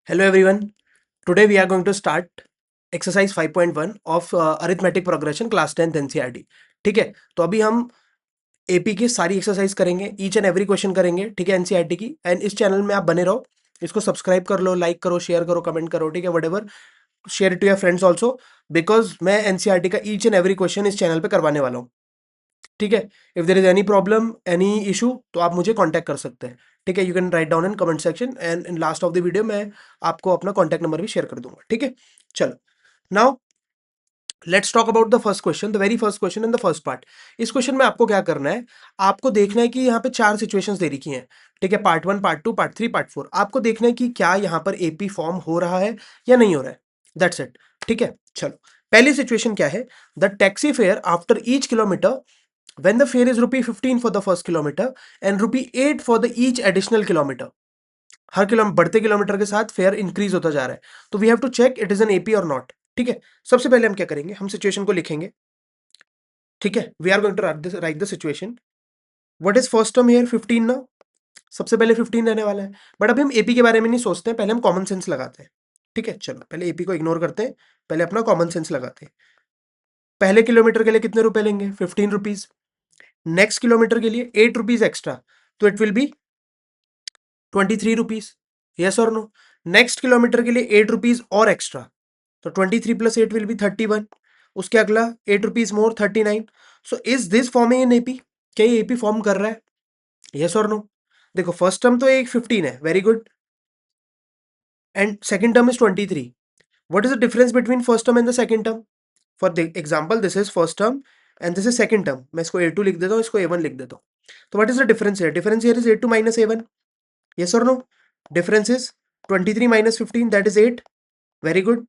Hello everyone. Today we are going to start exercise 5.1 of arithmetic progression class 10th NCERT. ठीक है, तो अभी हम एपी की सारी एक्सरसाइज करेंगे, ईच एंड एवरी क्वेश्चन करेंगे, ठीक है, एनसीईआरटी की। एंड इस चैनल में आप बने रहो, इसको सब्सक्राइब कर लो, लाइक करो, शेयर करो, कमेंट करो, ठीक है, whatever, share it to your friends also, because मैं एनसीईआरटी का ईच एंड एवरी क्वेश्चन इस चैनल पे करवाने वाला हूँ। ठीक है, if there is any problem, any issue, तो आप मुझे कांटेक्ट कर सकते हैं। ठीक है, you can write down in comment section and in last of the video मैं आपको अपना कॉन्टैक्ट नंबर भी शेयर कर दूंगा। ठीक है, चलो, now let's talk about the first question, the very first question in the first part. इस क्वेश्चन में आपको क्या करना है, आपको देखना है कि यहाँ पे चार सिचुएशंस दे रखी हैं। ठीक है, पार्ट 1, पार्ट 2, पार्ट 3, पार्ट 4। आपको देखना है कि क्या यहाँ पर एपी फॉर्म हो रहा है या नहीं हो रहा है। That's it. ठीक है, चलो, पहली सिचुएशन क्या है, the taxi fare after each kilometre when the fare is rupee 15 for the first kilometer and rupee 8 for the each additional kilometer। हर बढ़ते किलोमीटर के साथ फेयर इंक्रीज होता जा रहा है, तो we have to check it is an AP और not. ठीक है, सबसे पहले हम क्या करेंगे, हम सिचुएशन को लिखेंगे। ठीक है, we are going to write the situation. What is first term here, 15 ना, सबसे पहले 15 रहने वाला है। बट अभी हम एपी के बारे में नहीं सोचते हैं, पहले हम कॉमन सेंस लगाते हैं। ठीक है, चलो, पहले एपी को इग्नोर करते हैं, पहले अपना कॉमन सेंस लगाते हैं। पहले किलोमीटर के लिए कितने रुपए लेंगे, 15 रुपीज। नेक्स्ट किलोमीटर के लिए 8 रुपीज एक्स्ट्रा, तो it will B 23 rupees. Yes और नो। नेक्स्ट किलोमीटर के लिए 8 रुपीज और एक्स्ट्रा, तो 23 प्लस 8 विल बी 31। उसके अगला 8 rupees more, 39। So is this forming an AP, क्या ये एपी फॉर्म कर रहा है, यस और नो। देखो, फर्स्ट टर्म तो एक 15 है, very good, and second term is 23। What is the difference between first term and the second term. For example, this is first term and this is second term. मैं इसको a2 लिख देता हूँ, इसको a1 लिख देता हूँ। तो what is the difference here, difference here is a2 minus a1। yes or no। difference is 23 minus 15, that is 8। very good,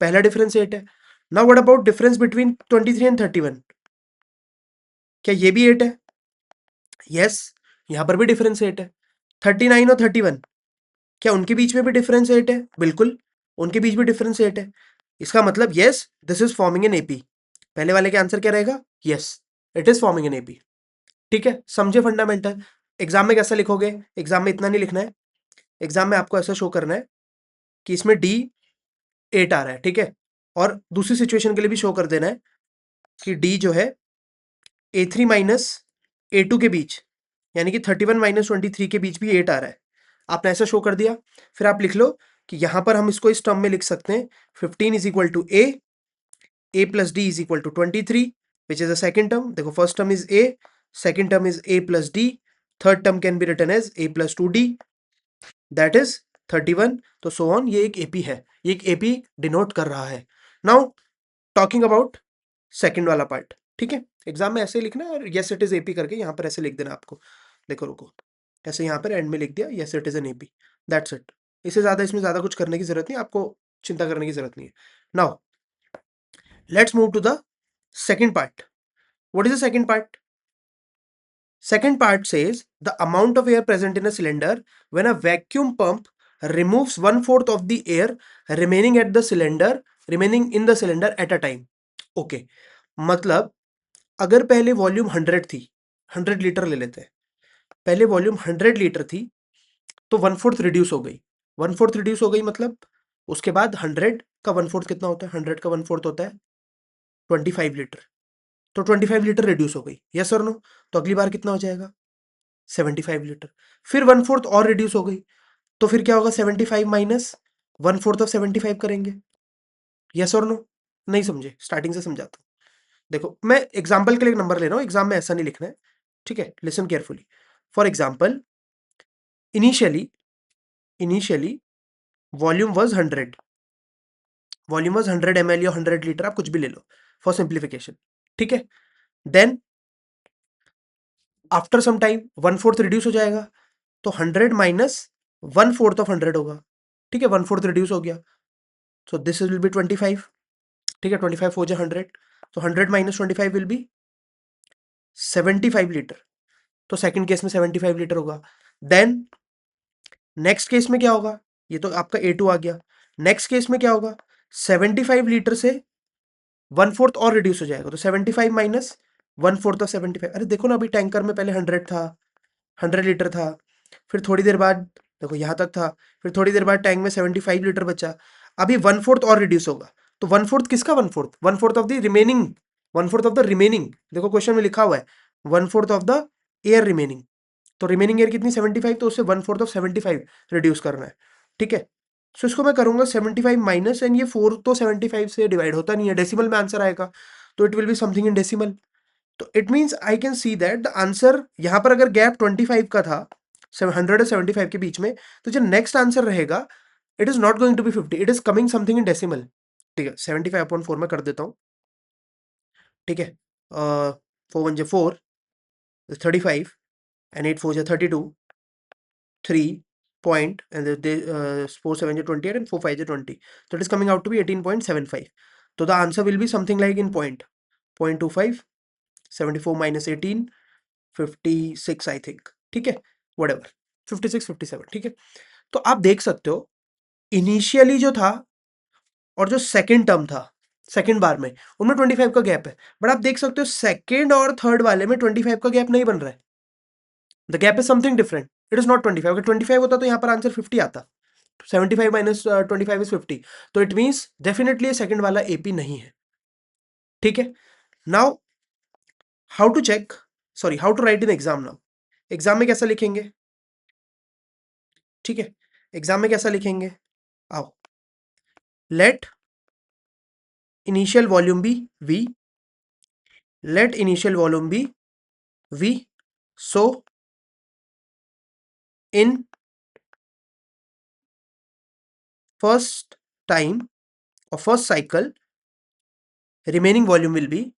पहला difference 8 है। now what about difference between 23 and 31, क्या ये भी 8 है, yes, यहां पर भी difference 8 है। 39 और 31, क्या उनके बीच में भी difference 8 है, बिल्कुल, उनके बीच भी difference 8 है। इसका मतलब yes, this is forming an AP। पहले वाले का आंसर क्या रहेगा, yes, it is forming an AP। ठीक है, समझे फंडामेंटल। एग्जाम में कैसा लिखोगे, एग्जाम में इतना नहीं लिखना है, एग्जाम में आपको ऐसा शो करना है कि इसमें डी 8 आ रहा है। ठीक है, और दूसरी सिचुएशन के लिए भी शो कर देना है कि डी जो है A3 माइनस A2 के बीच, यानी कि 31 माइनस 23 के बीच भी 8 आ रहा है। आपने ऐसा शो कर दिया, फिर आप लिख लो कि यहां पर हम इसको इस टर्म में लिख सकते हैं, 15 is equal to a plus d is equal to 23, which is a second term. देखो, first term is a, second term is a plus d, third term can be written as a plus 2d, that is 31। तो so on, ये एक AP है, ये एक AP denote कर रहा है। नाउ टॉकिंग अबाउट सेकंड वाला पार्ट। ठीक है, एग्जाम में ऐसे ही लिखना है, और यस इट इज एपी करके यहाँ पर ऐसे लिख देना आपको। देखो, रुको, ऐसे यहाँ पर एंड में लिख दिया, yes it is an AP, that's it. इससे ज्यादा, इसमें ज्यादा कुछ करने की जरूरत नहीं, आपको चिंता करने की जरूरत नहीं है। Now let's move to the second part. What is the second part, second part says the amount of air present in a cylinder when a vacuum pump removes 1/4 of the air remaining in the cylinder at a time। okay, मतलब अगर पहले volume 100 थी, 100 litre ले लेते हैं, पहले volume 100 litre थी, तो 1/4 रिड्यूस हो गई, 1/4 रिड्यूस हो गई, मतलब उसके बाद 100 का 1/4 कितना होता है, 100 का 1/4 होता है 25 लीटर, तो 25 लीटर रिड्यूस हो गई, यस और नो। तो अगली बार कितना हो जाएगा, 75 लीटर। फिर 1/4 और रिड्यूस हो गई, तो फिर क्या होगा, 75 माइनस 1/4 ऑफ 75 करेंगे, यस और नो। नहीं समझे, स्टार्टिंग से समझाता हूँ। देखो, मैं एग्जाम्पल के लिए नंबर ले रहा हूँ, एग्जाम में ऐसा नहीं लिखना है। ठीक है, listen carefully. For example, initially volume was 100, volume was 100 ml या 100 लीटर, आप कुछ भी ले लो फॉर सिंप्लीफिकेशन। ठीक है, then after some time 1/4 reduce हो जाएगा, तो 100 माइनस 1/4 ऑफ 100 होगा। ठीक है, 1/4 रिड्यूस हो गया, so this will be 25। ठीक है, 25 हो जाए 100, तो 100 माइनस 25 विल बी 75 लीटर, तो सेकंड केस में 75 लीटर होगा। देन नेक्स्ट केस में क्या होगा, ये तो आपका A2 आ गया। नेक्स्ट केस में क्या होगा, 75 लीटर से 1/4 और रिड्यूस हो जाएगा, तो 75 माइनस 1/4 ऑफ 75। अरे देखो ना, अभी टैंकर में पहले 100 था, 100 लीटर था, फिर थोड़ी देर बाद देखो यहाँ तक था, फिर थोड़ी देर बाद टैंक में 75 लीटर बचा, अभी 1/4 और रिड्यूस होगा, तो 1/4 किसका 1/4? 1/4 of the remaining, 1/4 of the remaining, देखो क्वेश्चन में लिखा हुआ है 1/4 ऑफ द एयर रिमेनिंग, तो रिमेनिंग एयर कितनी 75, तो उससे 1/4 ऑफ 75 रिड्यूस करना है, ठीक है। सो इसको मैं करूंगा 75 माइनस, एंड ये 4 तो 75 से डिवाइड होता नहीं है, डेसिमल में आंसर आएगा, तो it will be something in decimal. तो it means I can see that the answer, यहां पर अगर गैप 25 का था 100 और 75 के बीच में, तो जो नेक्स्ट आंसर रहेगा it is not going to be 50, it is coming something in decimal, ठीक है। 75/4 में कर देता हूँ, ठीक है। 4 1 जा 4, 35, and 8 4 जा 32, 3 point, and 4 7 is 28, and 4 5 is 20, so it is coming out to be 18.75. So the answer will be something like in 0.25, 74 minus 18, 56 I think, ठीक है, whatever, 56 57, ठीक है। तो आप देख सकते हो इनिशियली जो था और जो सेकंड टर्म था सेकंड बार में, उनमें 25 का गैप है, बट आप देख सकते हो सेकंड और थर्ड वाले में 25 का गैप नहीं बन रहा है, the gap is something different, it is not 25, अगर 25 होता तो यहाँ पर आंसर 50 आता, 75 माइनस 25 इज 50, तो इट मीन्स डेफिनेटली सेकंड वाला एपी नहीं है, ठीक है। Now how to check, sorry how to write in exam, now exam में कैसा लिखेंगे, ठीक है, एग्जाम में कैसा लिखेंगे, आओ, let initial volume be v, let initial volume be v, so in first time or first cycle remaining volume will be,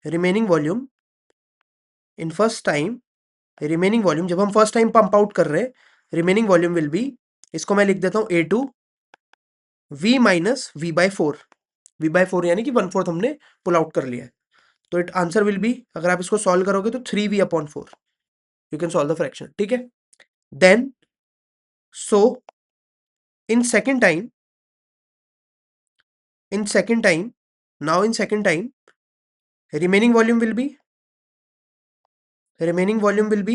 remaining volume in first time, remaining volume जब हम फर्स्ट टाइम पंप आउट कर रहे हैं, remaining volume will be, इसको मैं लिख देता हूं A2 v minus v/4, v/4 यानी कि 1/4 हमने पुल आउट कर लिया है, तो इट आंसर विल बी, अगर आप इसको सॉल्व करोगे तो 3v/4, you can solve the fraction, ठीक है। Then so in second time, in second time, now in second time remaining volume will be, remaining volume will be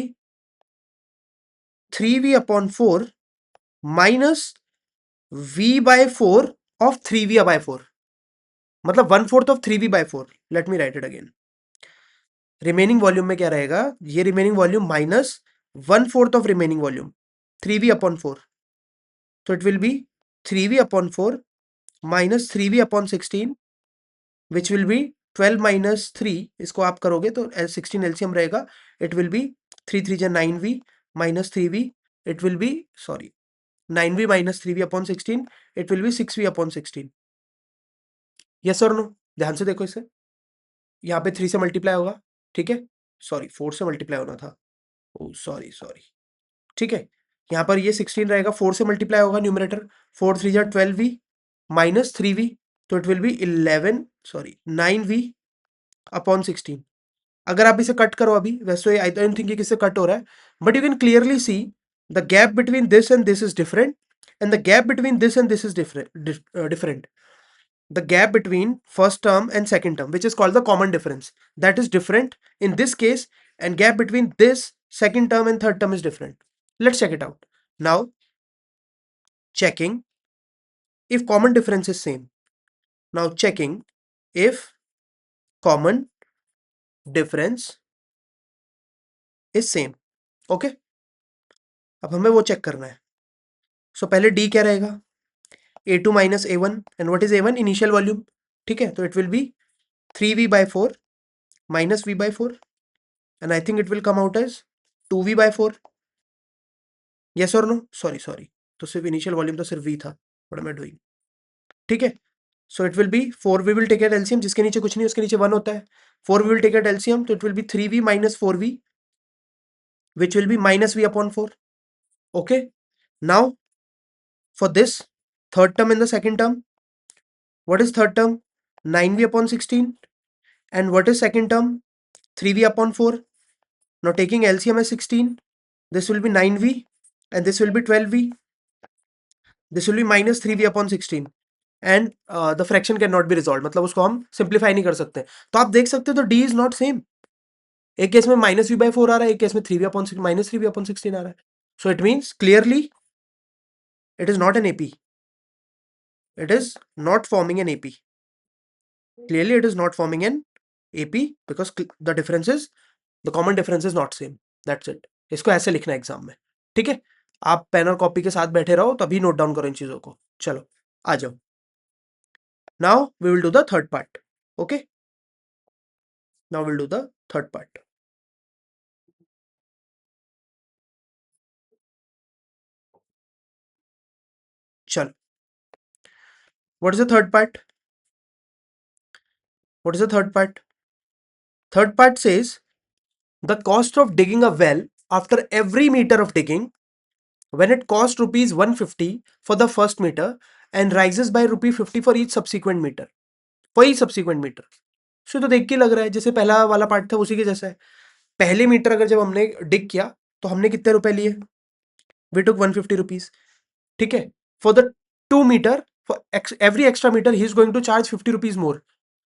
3v/4 minus v/4 of 3v/4, मतलब 1/4 of 3v/4, let me write it again, remaining volume में क्या रहेगा, ये remaining volume minus 1/4 of remaining volume 3v/4, तो it will be 3v/4 minus 3v/16, which will be 12 minus 3, इसको आप करोगे तो 16 एलसीएम रहेगा, इट विल बी 3 3 जा 9v minus 3v, it will B, sorry 9v minus 3v/16, it will B 6v/16, yes और no, ध्यान से देखो इसे, यहाँ पे 3 से मल्टीप्लाई होगा, ठीक है, सॉरी 4 से मल्टीप्लाई होना था, ओ सॉरी सॉरी, ठीक है, यहाँ पर ये 16 रहेगा, 4 से मल्टीप्लाई होगा न्यूमरेटर, 4 3 जा 12v माइनस 3v, तो it will B 11, sorry 9v/16। अगर आप इसे कट करो अभी, वैसे आई डोंट थिंक ये किससे कट हो रहा है, but you can clearly see the gap between this and this is different, and the gap between this and this is different. The gap between first term and second term, which is called the common difference, that is different in this case, and gap between this second term and third term is different. Let's check it out. Now checking if common difference is same. Now checking if common difference is same. Okay, अब हमें वो check करना है। सो पहले D क्या रहेगा, A2 minus A1, and what is A1, initial volume, ठीक है, तो it will be 3v/4 minus v/4, and I think it will come out as 2v/4, yes और नो, सॉरी सॉरी, तो सिर्फ इनिशियल वॉल्यूम तो सिर्फ v था, what am I doing, ठीक है। So it will be 4v will take at LCM, जिसके नीचे कुछ नहीं उसके नीचे 1 होता है, 4v will take at LCM, तो it will be 3v minus 4v, which will be minus v/4, okay। Now for this third term and the second term, what is third term, 9v/16, and what is second term, 3v/4. Now taking LCM as 16, this will be 9v and this will be 12v, this will be minus 3v/16, and the fraction cannot be resolved, मतलब उसको हम simplify नहीं कर सकते, तो आप देख सकते हो तो d is not same, एक केस में माइनस v/4 आ रहा है, एक केस में 3v/16 माइनस 3v/16 आ रहा है, so it means clearly It is not an AP. It is not forming an AP. Clearly, it is not forming an AP because the difference is, the common difference is not same. That's it. इसको ऐसे लिखना है exam में, ठीक है? आप pen और copy के साथ बैठे रहो, तभी नोट डाउन करो इन चीजों को। चलो आ जाओ। Now we will do the third part. Okay, now will do the third part. चलो, what is the third part? What is the third part? Third part says the cost of digging a well after every meter of digging, when it cost rupees 150 for the first meter and rises by rupee 50 for each subsequent meter. For each subsequent meter. सो तो देख के लग रहा है जैसे पहला वाला part था उसी के जैसा है। पहले मीटर अगर जब हमने डिग किया तो हमने कितने रुपए लिए? वी टुक 150 रुपीज, ठीक है? For the 2 metre, for every extra metre he is going to charge 50 rupees more.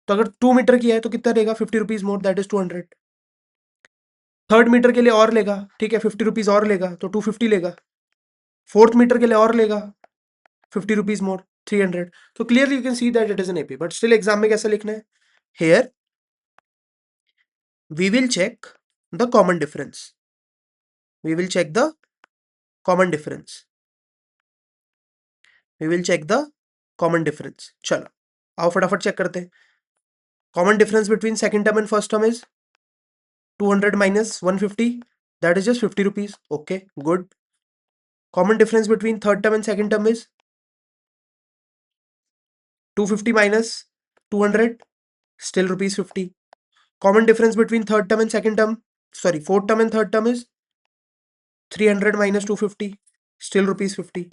तो अगर 2 मीटर किया है तो कितना देगा? 50 rupees more, that is 200। Third metre के लिए और लेगा, ठीक है, 50 रुपीज और लेगा तो 250 लेगा। फोर्थ मीटर के लिए और लेगा 50 रुपीज मोर, 300। तो clearly you can see that it is an AP, but still exam में कैसा लिखना है? Here we will check the common difference. We will check the common difference. We will check the common difference. चलो आओ फटाफट check करते हैं। Common difference between second term and first term is 200 minus 150, that is just 50 rupees. Okay, good. Common difference between third term and second term is 250 minus 200, still rupees 50. Common difference between third term and second term, sorry, fourth term and third term is 300 minus 250, still rupees 50.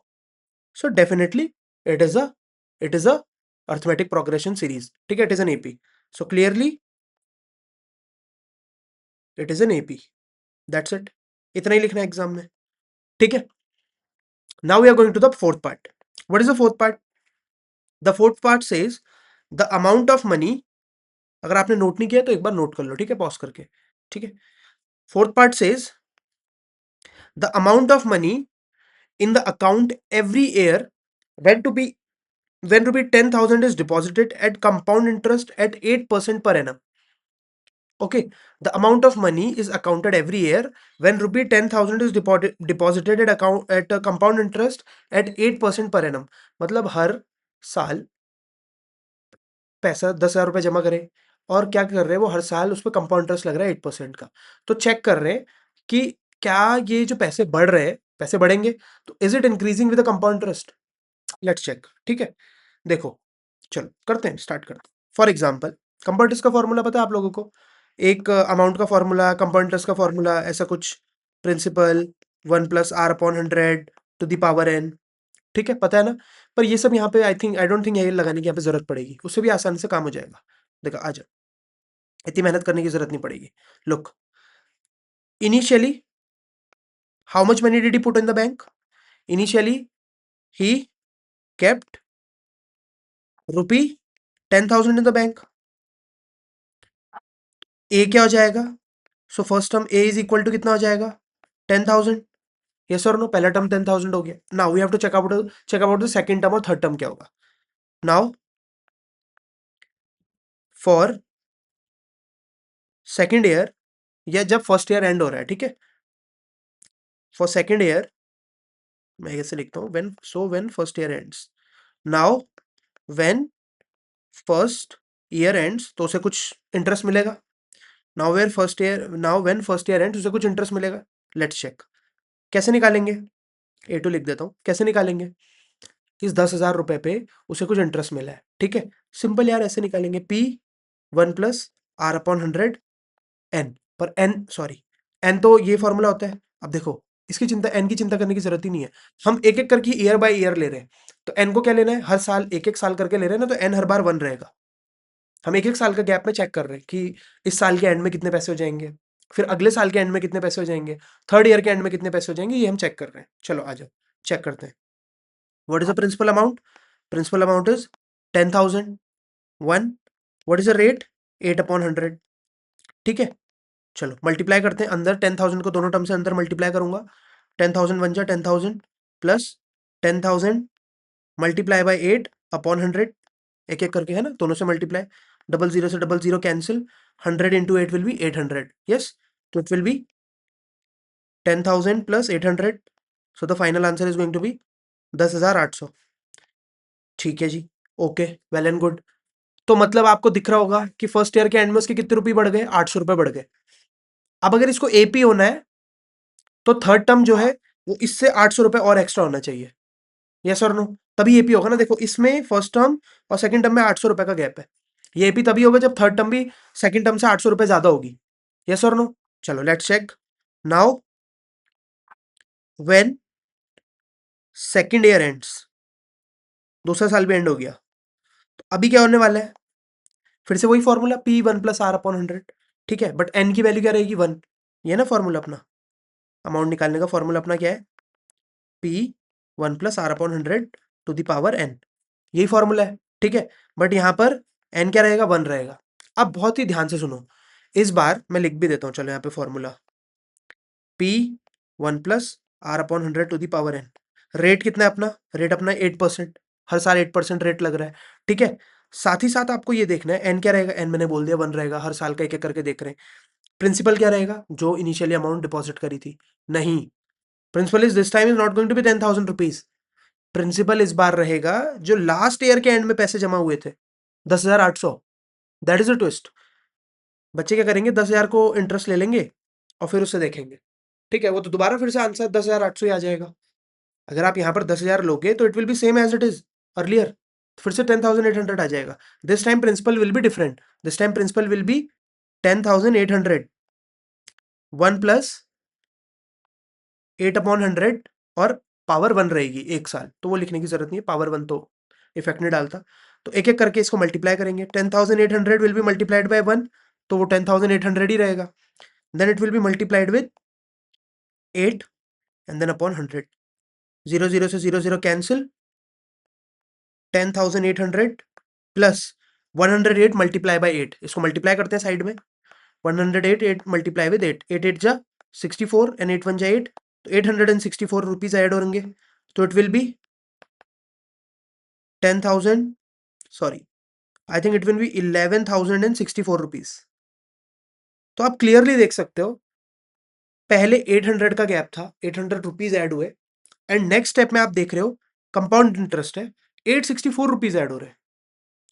So definitely it is a arithmetic progression series. ठीक है, it is an AP. So clearly it is an AP. That's it. इतना ही लिखना है exam में, ठीक है? Now we are going to the fourth part. What is the fourth part? The fourth part says the amount of money, अगर आपने note नहीं किया तो एक बार नोट कर लो, ठीक है, पॉज करके, ठीक है? Fourth part says the amount of money in the account every year when to be when rupee 10,000 is deposited at compound interest at 8% per annum. Okay, the amount of money is accounted every year when rupee 10,000 is deposited at account at a compound interest at 8% per annum. मतलब हर साल पैसा 10,000 रुपए जमा करें और क्या कर रहे हैं वो, हर साल उस पर कंपाउंड इंटरेस्ट लग रहा है 8% का। तो चेक कर रहे हैं कि क्या ये जो पैसे बढ़ रहे हैं, पैसे बढ़ेंगे तो is it increasing with the compound interest? Let's check, ठीक है? देखो, चलो करते हैं, स्टार्ट करते हैं। फॉर एग्जाम्पल, कंपाउंड इंटरेस्ट का फॉर्मूला पता है आप लोगों को? एक अमाउंट का फॉर्मूला, कंपाउंड इंटरेस्ट का फॉर्मूला, ऐसा कुछ, principal 1+r/100 to the power n, ठीक है, पता है ना? पर ये सब यहाँ पे आई डोंट थिंक ये लगाने की यहाँ पे जरूरत पड़ेगी, उससे भी आसानी से काम हो जाएगा। देखो आ जाओ, इतनी मेहनत करने की जरूरत नहीं पड़ेगी। Look, initially how much money did he put in the bank? Initially he kept rupee 10,000 in the bank. A क्या हो जाएगा? So first term a is equal to कितना हो जाएगा? 10,000। यस और नो? पहला टर्म 10,000 हो गया। Now we have to check about the second term और थर्ड टर्म क्या होगा। नाउ फॉर सेकंड ईयर, या जब फर्स्ट ईयर एंड हो रहा है, ठीक है, फॉर सेकंड ईयर मैं कैसे लिखता हूँ, when first year ends. Now when first year ends तो उसे कुछ इंटरेस्ट मिलेगा। Now when first year ends उसे कुछ इंटरेस्ट मिलेगा। लेट्स चेक, कैसे निकालेंगे? A2 लिख देता हूँ, कैसे निकालेंगे? इस 10,000 रुपए पे उसे कुछ इंटरेस्ट मिला है, ठीक है, सिंपल यार, ऐसे निकालेंगे, P 1+r/100 n, पर n तो ये फॉर्मूला होता है। अब देखो, इसकी चिंता, n की चिंता करने की जरूरत ही नहीं है, हम एक एक करके ईयर बाय ईयर ले रहे हैं। तो n को क्या लेना है? हर साल एक एक साल करके ले रहे हैं ना, तो n हर बार 1 रहेगा। हम एक एक साल का गैप में चेक कर रहे हैं कि इस साल के एंड में कितने पैसे हो जाएंगे, फिर अगले साल के एंड में कितने पैसे हो जाएंगे, थर्ड ईयर के एंड में कितने पैसे हो जाएंगे, ये हम चेक कर रहे हैं। चलो आ जाओ, चेक करते हैं। What is the principal amount? Principal amount is 10,000। 1, what is the rate? 8/100, ठीक है। चलो मल्टीप्लाई करते हैं, अंदर 10,000 को दोनों टर्म से अंदर मल्टीप्लाई करूंगा। 10,000 1 जा 10,000 प्लस 10,000 मल्टीप्लाई बाय 8 अपॉन 100, एक एक करके है ना, दोनों से मल्टीप्लाई, डबल जीरो से double zero cancel, 100 into 8 will be 800, yes, तो it will be 10,000 plus 800, so the final answer is going to be 10,800। ठीक है जी, ओके, वेल एंड गुड। तो मतलब आपको दिख रहा होगा कि फर्स्ट ईयर के एंड में उसके कितने रुपए बढ़ गए, 800 रुपए बढ़ गए। अब अगर इसको एपी होना है तो थर्ड टर्म जो है वो इससे 800 रुपए और एक्स्ट्रा होना चाहिए, यस और नो, तभी एपी होगा ना। देखो इसमें फर्स्ट टर्म और सेकंड टर्म में 800 रुपए का गैप है, ये एपी तभी होगा जब थर्ड टर्म भी सेकंड टर्म से 800 रुपए ज्यादा होगी, यस और नो। चलो let's check now, when second year ends, दूसरा साल भी एंड हो गया, तो अभी क्या होने वाला है, फिर से वही formula P one plus R upon 100, ठीक है, बट एन की वैल्यू क्या रहेगी 1, ये ना फॉर्मूला अपना, अमाउंट निकालने का फॉर्मूला अपना क्या है, P one plus R upon 100 to the power N, यही फॉर्मूला है, ठीक है, बट यहाँ पर एन क्या रहेगा, 1 रहेगा। अब बहुत ही ध्यान से सुनो, इस बार मैं लिख भी देता हूँ, चलो यहाँ पे formula P one plus R upon 100 to the power N, rate कितना है अपना, रेट अपना 8%, हर साल 8% रेट लग रहा है, ठीक है। साथ ही साथ आपको ये देखना है एन क्या रहेगा, एन मैंने बोल दिया 1 रहेगा, हर साल का एक एक करके देख रहे हैं। प्रिंसिपल क्या रहेगा, जो इनिशियली अमाउंट डिपॉजिट करी थी, नहीं, principal is this time is not going to be 10,000 rupees, principal इस बार रहेगा जो लास्ट ईयर के एंड में पैसे जमा हुए थे, 10,800, दैट इज अ ट्विस्ट। बच्चे क्या करेंगे, 10,000 को इंटरेस्ट ले लेंगे और फिर उससे देखेंगे, ठीक है, वो तो दोबारा फिर से आंसर 10,800 ही आ जाएगा। अगर आप यहाँ पर 10,000 लोगे तो it will be same as it is earlier, फिर से 10,800 आ जाएगा। This time principal will be different, this time principal will be 10,800, 1 plus 8/100 और पावर 1 रहेगी एक साल, तो वो लिखने की जरूरत नहीं है, पावर 1 तो इफेक्ट नहीं डालता। तो एक एक करके इसको मल्टीप्लाई करेंगे, 10,800 विल बी मल्टीप्लाइड बाय 1, तो वो 10,800 ही रहेगा, then it will be multiplied with 8 and then upon 100, 0 0 से 0 0 कैंसिल, 10,800 प्लस 108 मल्टीप्लाई बाय 8, इसको मल्टीप्लाई करते हैं साइड में, 108 8 मल्टीप्लाई विद 8, 8 8 जा 64 एंड 8 1 जा 8, तो 864 रुपीज ऐड होंगे, तो it will be 10,000, sorry, I think it will B 11,064 rupees. तो आप क्लियरली देख सकते हो, पहले 800 का गैप था, 800 रुपीज ऐड हुए, एंड नेक्स्ट स्टेप में आप देख रहे हो कंपाउंड इंटरेस्ट है, 864 रुपीज ऐड हो रहे हैं।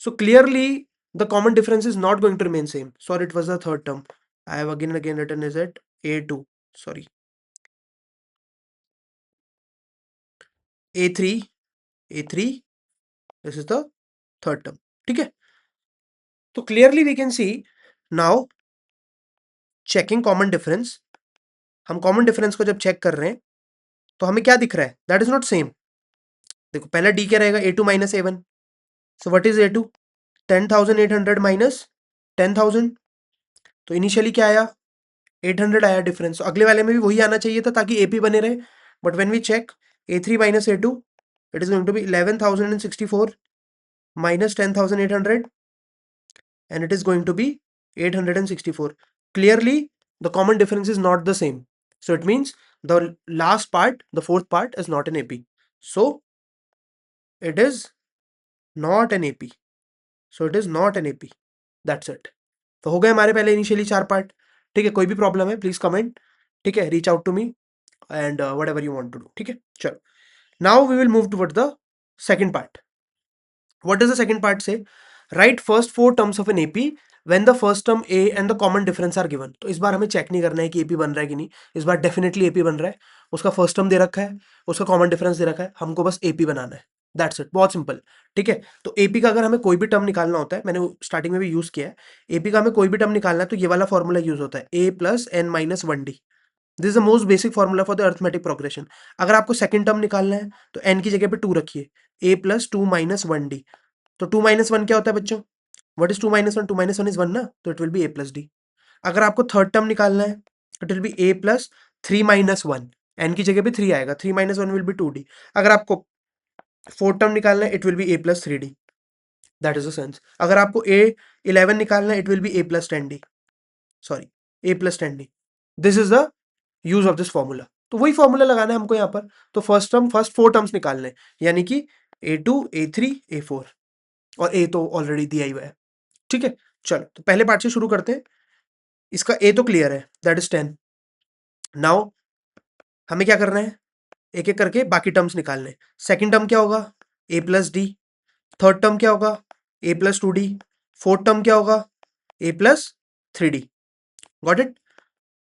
So clearly the common difference is not going to remain same, sorry it was the third term, I have again written is at A2, sorry A3, A3, this is the third term, ठीक है। तो clearly we can see now, checking common difference, हम common difference को जब check कर रहे हैं तो हमें क्या दिख रहा है, दैट इज नॉट सेम। देखो पहला डी क्या रहेगा, A2 minus A1, so what is A2, 10,800 minus 10,000, तो इनिशियली क्या आया, 800 आया डिफरेंस, अगले वाले में भी वही आना चाहिए था ताकि एपी बने रहे, but when we check A3 minus A2, it is going to be 11,064 minus 10,800 and it is going to be 864. Clearly the common difference is not the same, so it means the last part, the fourth part is not an AP, so it is not an AP, so it is not an AP, that's it। तो हो गए हमारे पहले initially 4 part, ठीक है, कोई भी problem है प्लीज कमेंट, ठीक है, reach out to me and whatever you want to do, ठीक है। चलो now we will move toward the second part. What does the second part say? Write first four terms of an AP when the first term A and the common difference are given। तो इस बार हमें check नहीं करना है कि AP बन रहा है कि नहीं, इस बार डेफिनेटली AP बन रहा है, उसका फर्स्ट टर्म दे रखा है, उसका कॉमन डिफरेंस दे रखा है, हमको बस AP बनाना है, दैट्स इट, बहुत सिंपल, ठीक है। तो AP का अगर हमें कोई भी टर्म निकालना होता है, मैंने स्टार्टिंग में भी यूज किया है, AP का हमें कोई भी टर्म निकालना है तो ये वाला फॉर्मूला यूज होता है, A plus N minus 1D, this is the most basic formula for the arithmetic progression. अगर आपको सेकंड टर्म निकालना है तो N की जगह पे 2 रखिए, A प्लस 2 माइनस 1D, तो 2 माइनस 1 क्या होता है बच्चों, what is 2 minus 1, 2 minus 1 is 1 ना, तो it will be A plus D. अगर आपको थर्ड टर्म निकालना है it will be A plus 3 minus 1, N की जगह पे 3 आएगा, 3 माइनस 1 विल बी 2D। अगर आपको फोर्थ टर्म निकालना है it will be A plus 3D, that is the sense. अगर आपको A11 निकालना है it will be A plus 10D, sorry A plus 10D, this is the use of this formula, तो वही फॉर्मूला लगाना है हमको यहाँ पर। तो फर्स्ट टर्म, फर्स्ट 4 टर्म्स निकालने, यानी कि A2, A3, A4, और A तो ऑलरेडी दिया ही हुआ है। ठीक है, चलो तो पहले पार्ट से शुरू करते हैं। इसका A तो क्लियर है, दैट इज 10। नाउ हमें क्या करना है, एक एक करके बाकी टर्म्स निकालने। सेकंड टर्म क्या होगा, A plus d. Third term क्या होगा, A plus 2D। Fourth term क्या होगा, A plus 3D। Got it.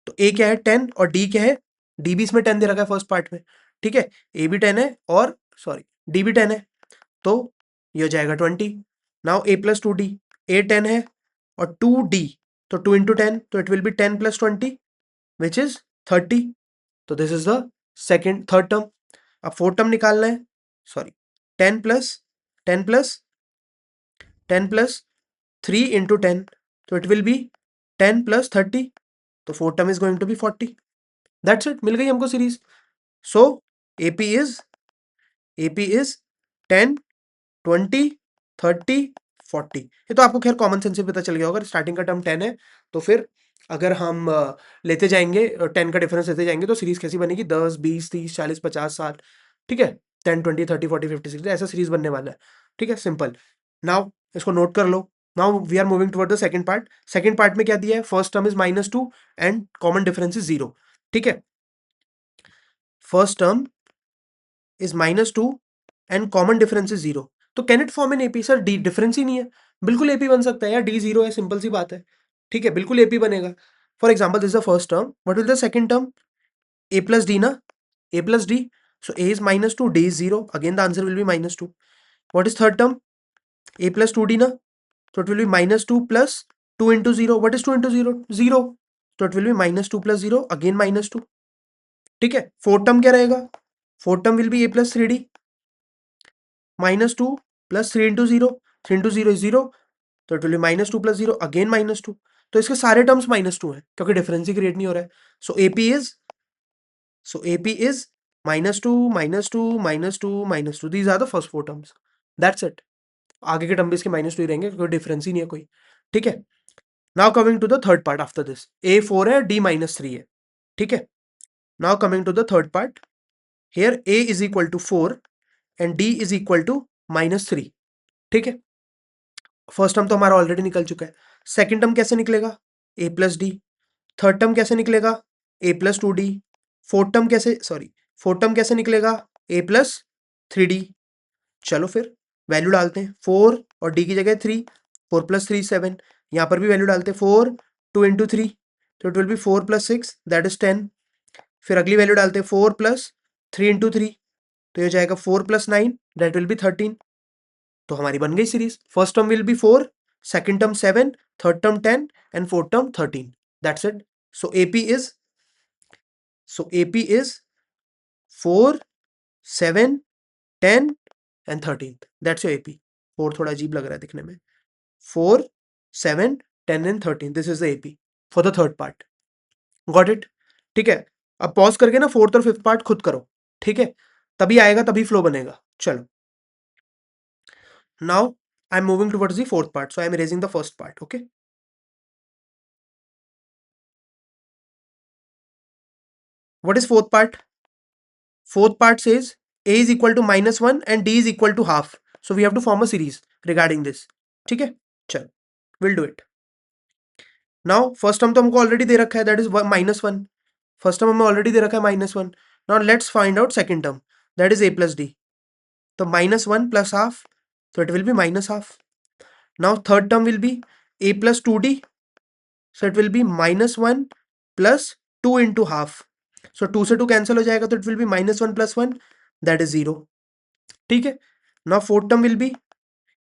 तो A क्या है 10 और D क्या है, D भी इसमें 10 दे रखा है फर्स्ट पार्ट में। ठीक है, A भी 10 है और सॉरी D भी 10 है, तो ये हो जाएगा 20। Now A plus 2D, A 10 है और 2D, तो 2 इंटू 10, तो it will be 10 plus 20 which is 30। तो this is the second third term. अब फोर्थ टर्म निकालना है, sorry 10 plus 10 plus 10 plus 3 into 10, तो इट विल बी 10 प्लस 30, तो fourth term is going to be 40। That's it, मिल गई हमको series. So AP is AP is 10, 20, 30, 40। ये तो आपको खैर कॉमन सेंस से पता चल गया होगा, स्टार्टिंग का टर्म 10 है, तो फिर अगर हम लेते जाएंगे 10 का डिफरेंस लेते जाएंगे तो सीरीज कैसी बनेगी, 10, 20, 30, 40, 50, 60। ठीक है, 10, 20, 30, 40, 50, 60 ऐसा सीरीज बनने वाला है। ठीक है, सिंपल। नाउ इसको नोट कर लो। Now we are moving toward the second part. Second part में क्या दिया है, first term is -2 and common difference is 0। ठीक है, first term is -2 and common difference is 0। तो can it form an AP, sir d difference ही नहीं है। बिल्कुल एपी बन सकता है यार, डी 0 है, सिंपल सी बात है। ठीक है, बिल्कुल एपी बनेगा। For example this the first term, what will the second term, a plus d ना, a plus d. So a is -2, d is 0, again the answer will be -2। What is third term, a plus 2D ना, so it will be -2 plus 2 into 0. What is 2 into 0? 0. So it will be -2 plus 0, again -2. ठीक है, fourth term क्या रहेगा, fourth term will be a plus 3D, -2 plus 3 into 0, 3 into 0 is 0, तो it will be -2 plus 0, again -2। तो इसके सारे terms -2 हैं क्योंकि डिफरेंस ही क्रिएट नहीं हो रहा है। So AP is -2, -2, -2, -2। These are the first 4 terms, that's it. आगे के टर्म भी इसके -2 ही रहेंगे क्योंकि डिफरेंस ही नहीं है कोई। ठीक है, now coming to the third part after this, a 4 है, डी -3 है। ठीक है, now coming to the third part, here a is equal to 4 and d is equal to -3। ठीक है, फर्स्ट टर्म तो हमारा ऑलरेडी निकल चुका है। सेकंड टर्म कैसे निकलेगा, ए प्लस डी। थर्ड टर्म कैसे निकलेगा, ए प्लस 2D। फोर्थ टर्म कैसे निकलेगा, ए प्लस 3D। चलो फिर वैल्यू डालते हैं, 4 और डी की जगह 3, 4 प्लस 3 7। यहाँ पर भी वैल्यू डालते हैं, 4, 2 इंटू 3, तो it will B 4 plus 6, that is 10। फिर अगली वैल्यू डालते हैं, 4 प्लस 3 इंटू 3, तो ये जाएगा 4 प्लस 9, दैट विल बी 13। तो हमारी बन गई series. First term will B 4, second term 7, third term 10 and fourth term 13। That's it. So AP is AP is 4, 7, 10 and 13। That's your AP. 4 थोड़ा अजीब लग रहा है दिखने में। 4, 7, 10 and 13, this is the AP for the third part. Got it. ठीक है, अब पॉज करके ना फोर्थ और फिफ्थ पार्ट खुद करो। ठीक है, तभी आएगा, तभी फ्लो बनेगा। चलो, now I am moving towards the fourth part, so I M erasing the first part. Okay, what is fourth part? Fourth part says a is equal to -1 and d is equal to half, so we have to form a series regarding this. ठीक है, चलो we'll do it. Now first term तो हमको already दे रखा है, that is -1। First term हमें already दे रखा है -1। Now let's find out second term, that is a plus D. तो -1 plus half, so it will be -half. Now third term will be a plus 2d, so it will be -1 plus 2 into half. So 2 से 2 cancel हो जाएगा, तो it will be -1 plus 1, that is 0. ठीक है, now fourth term will be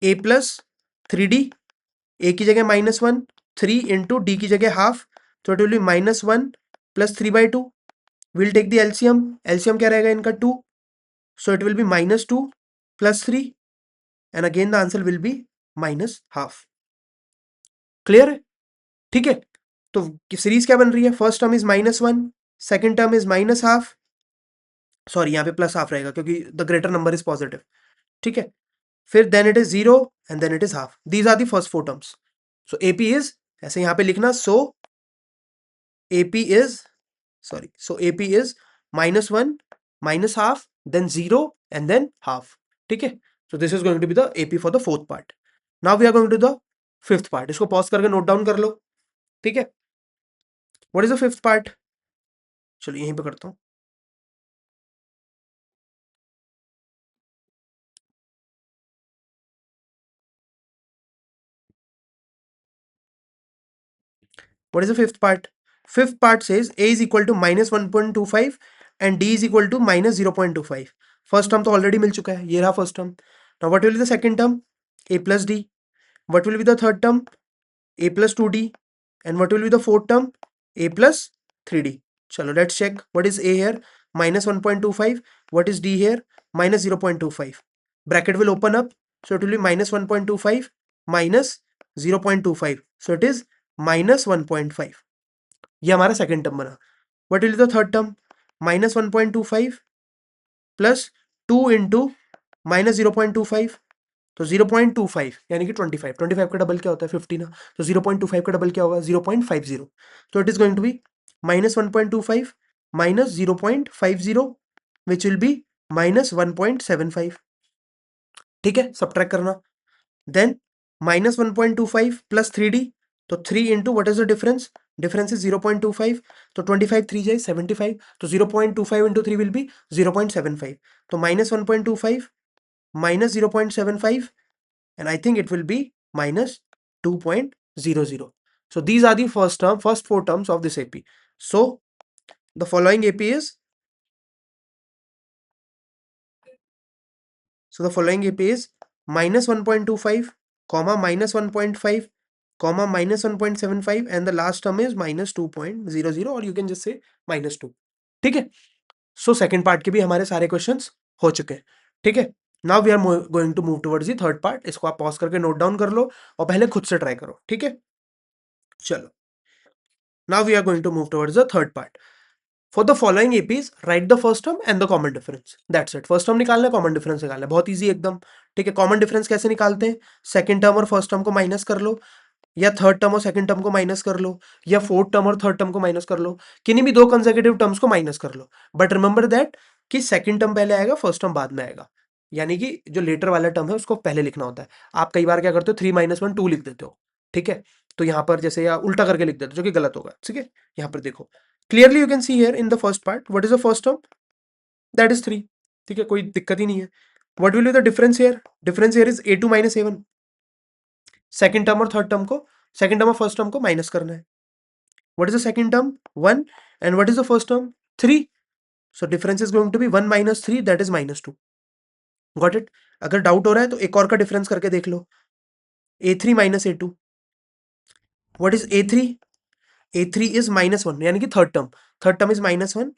a plus 3d, a की जगह -1, 3 into D की जगह हाफ, तो it will be -1 plus 3/2। Will take the LCM, LCM क्या रहेगा इनका 2, so it will be -2 plus 3 and again the answer will be -half। Clear है? ठीक है, तो सीरीज क्या बन रही है, first term is -1, second term is -half, sorry यहाँ पे प्लस हाफ रहेगा क्योंकि the greater number is positive. ठीक है, फिर then it is 0 and then it is half. These are the first 4 terms. So AP is, ऐसे यहाँ पे लिखना, सो AP is -1 -½ then 0 and then half. ठीक है, so this is going to be the AP for the fourth part. Now we are going to the fifth part. इसको pause करके note down कर लो. ठीक है, what is the fifth part? चलो यहीं पे करता हूँ. What is the fifth part? Fifth part says A is equal to -1.25 and D is equal to -0.25. First term तो already मिल चुका है, ये रहा first term. Now what will be the second term? A plus D. What will be the third term? A plus 2D. And what will be the fourth term? A plus 3D. Chalo, let's check. What is A here? -1.25. What is D here? -0.25. Bracket will open up. So it will be -1.25 minus 0.25. So it is -1.5. ये हमारा second term बना. What will be the third term? -1.25 plus 2 into -0.25. तो 0.25 यानी कि 25. 25 का double क्या होता है? 50 ना. तो 0.25 का डबल क्या होगा? 0.50. तो it is going to be -1.25 minus 0.50 which will be -1.75. ठीक है, सब्ट्रैक्ट करना. Then -1.25 plus 3D. तो 3 into what is the difference? Difference is 0.25. तो 25 3 जाए 75. तो 0.25 इंटू 3 विल बी 0.75. तो -1.25 minus 0.75 and I think it will be minus 2.00. So these are the first four terms of this AP. So the following AP is -1.25, comma -1.5, comma -1.75 and the last term is -2.00 or you can just say -2. ठीक है, so second part के भी हमारे सारे questions हो चुके हैं. ठीक है, now we are going to move towards the third part. इसको आप पॉज करके नोट डाउन कर लो और पहले खुद से ट्राई करो. ठीक है, चलो. Now we are going to move towards the third part. For the following APs, write the first term and the common difference. That's it. First term निकालना है, common difference निकालना है. बहुत easy एकदम. ठीक है, common difference कैसे निकालते हैं? सेकंड टर्म और फर्स्ट टर्म को माइनस कर लो, या थर्ड टर्म और सेकंड टर्म को माइनस कर लो, या फोर्थ टर्म और थर्ड टर्म को माइनस कर लो. किन्हीं भी दो कंसेक्यूटिव टर्म्स को माइनस कर लो. बट रिमेंबर दैट कि सेकंड टर्म पहले आएगा, फर्स्ट टर्म बाद में आएगा. यानी कि जो लेटर वाला टर्म है उसको पहले लिखना होता है. आप कई बार क्या करते हो? 3 - 1 2 लिख देते हो. ठीक है, तो यहाँ पर जैसे या उल्टा करके लिख देते हो, जो कि गलत होगा. ठीक है, यहाँ पर देखो clearly you can see here in the first part what is the first term? That is 3. ठीक है, कोई दिक्कत ही नहीं है. What will be the difference here? Difference here is A2 - A1. Second term और थर्ड टर्म को, second term और first term को माइनस करना है. What is the second term? 1. And what is the first term? 3. So difference is going to be 1 - 3 that is -2. Got it? अगर doubt हो रहा है तो एक और का डिफरेंस करके देख लो. A3 - A2. What is A3? A3 is -1 यानी कि third term. Third term is -1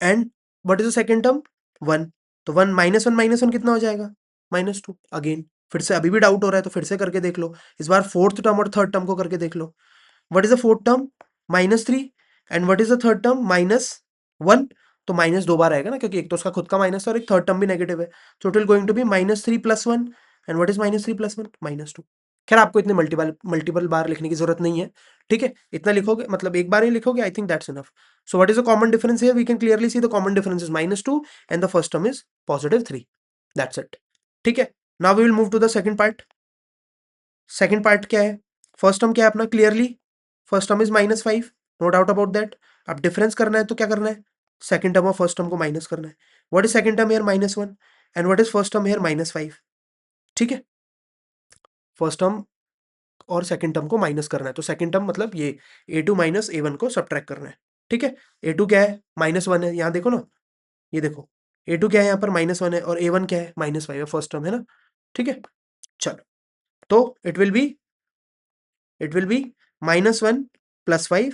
and what is the second term? 1. तो 1 -1 कितना हो जाएगा? -2. अगेन फिर से अभी भी डाउट हो रहा है तो फिर से करके देख लो. इस बार फोर्थ टर्म और थर्ड टर्म को करके देख लो. What is the fourth term? -3. And what is the third term? -1. तो माइनस दो बार आएगा ना, क्योंकि एक तो उसका खुद का माइनस है और एक थर्ड टर्म भी नेगेटिव है. So it will going to be -3 + 1. And what is -3 + 1? -2. खैर आपको इतने मल्टीपल बार लिखने की जरूरत नहीं है. ठीक है, इतना लिखोगे, मतलब एक बार ही लिखोगे, I think that's enough. So what is the common difference here? We can clearly see the common difference is -2 and the first term is +3. That's it. ठीक है, now we will move to the second part. Second part क्या है? First term क्या है अपना? Clearly first term is -5, no doubt about that. अब difference करना है तो क्या करना है? सेकंड टर्म और फर्स्ट टर्म को माइनस करना है. What is second term here? -1. And what is first term here? -5. ठीक है, फर्स्ट टर्म और सेकंड टर्म को माइनस करना है. तो सेकंड टर्म मतलब ये A2 - A1 को सब्ट्रैक्ट करना है. ठीक है, A2 क्या है? -1 है. यहाँ देखो ना, ये देखो A2 क्या है? यहाँ पर -1 है और A1 क्या है? -5 है. फर्स्ट टर्म है ना. ठीक है, चलो. तो इट विल बी -1 + 5.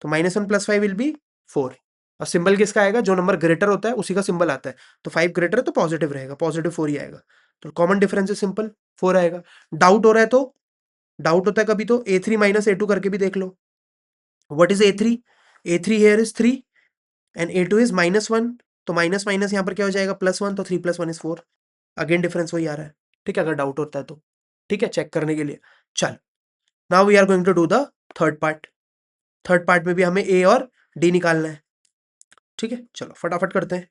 तो -1 + 5 विल बी 4. और सिंबल किसका आएगा? जो नंबर ग्रेटर होता है उसी का सिंबल आता है. तो 5 ग्रेटर है तो पॉजिटिव रहेगा, +4 ही आएगा. तो कॉमन डिफरेंस इज सिंपल 4 आएगा. डाउट हो रहा है तो, डाउट होता है कभी तो A3 - A2 करके भी देख लो. What is A3? A3 here is 3 and A2 is -1. तो माइनस माइनस यहाँ पर क्या हो जाएगा? +1. तो 3 + 1 इज 4. अगेन डिफरेंस वही आ रहा है. ठीक है, अगर डाउट होता है तो. ठीक है, चेक करने के लिए. चल, now we are going to do the third part. Third part में भी हमें A और D निकालना है. ठीक है, चलो फटाफट करते हैं।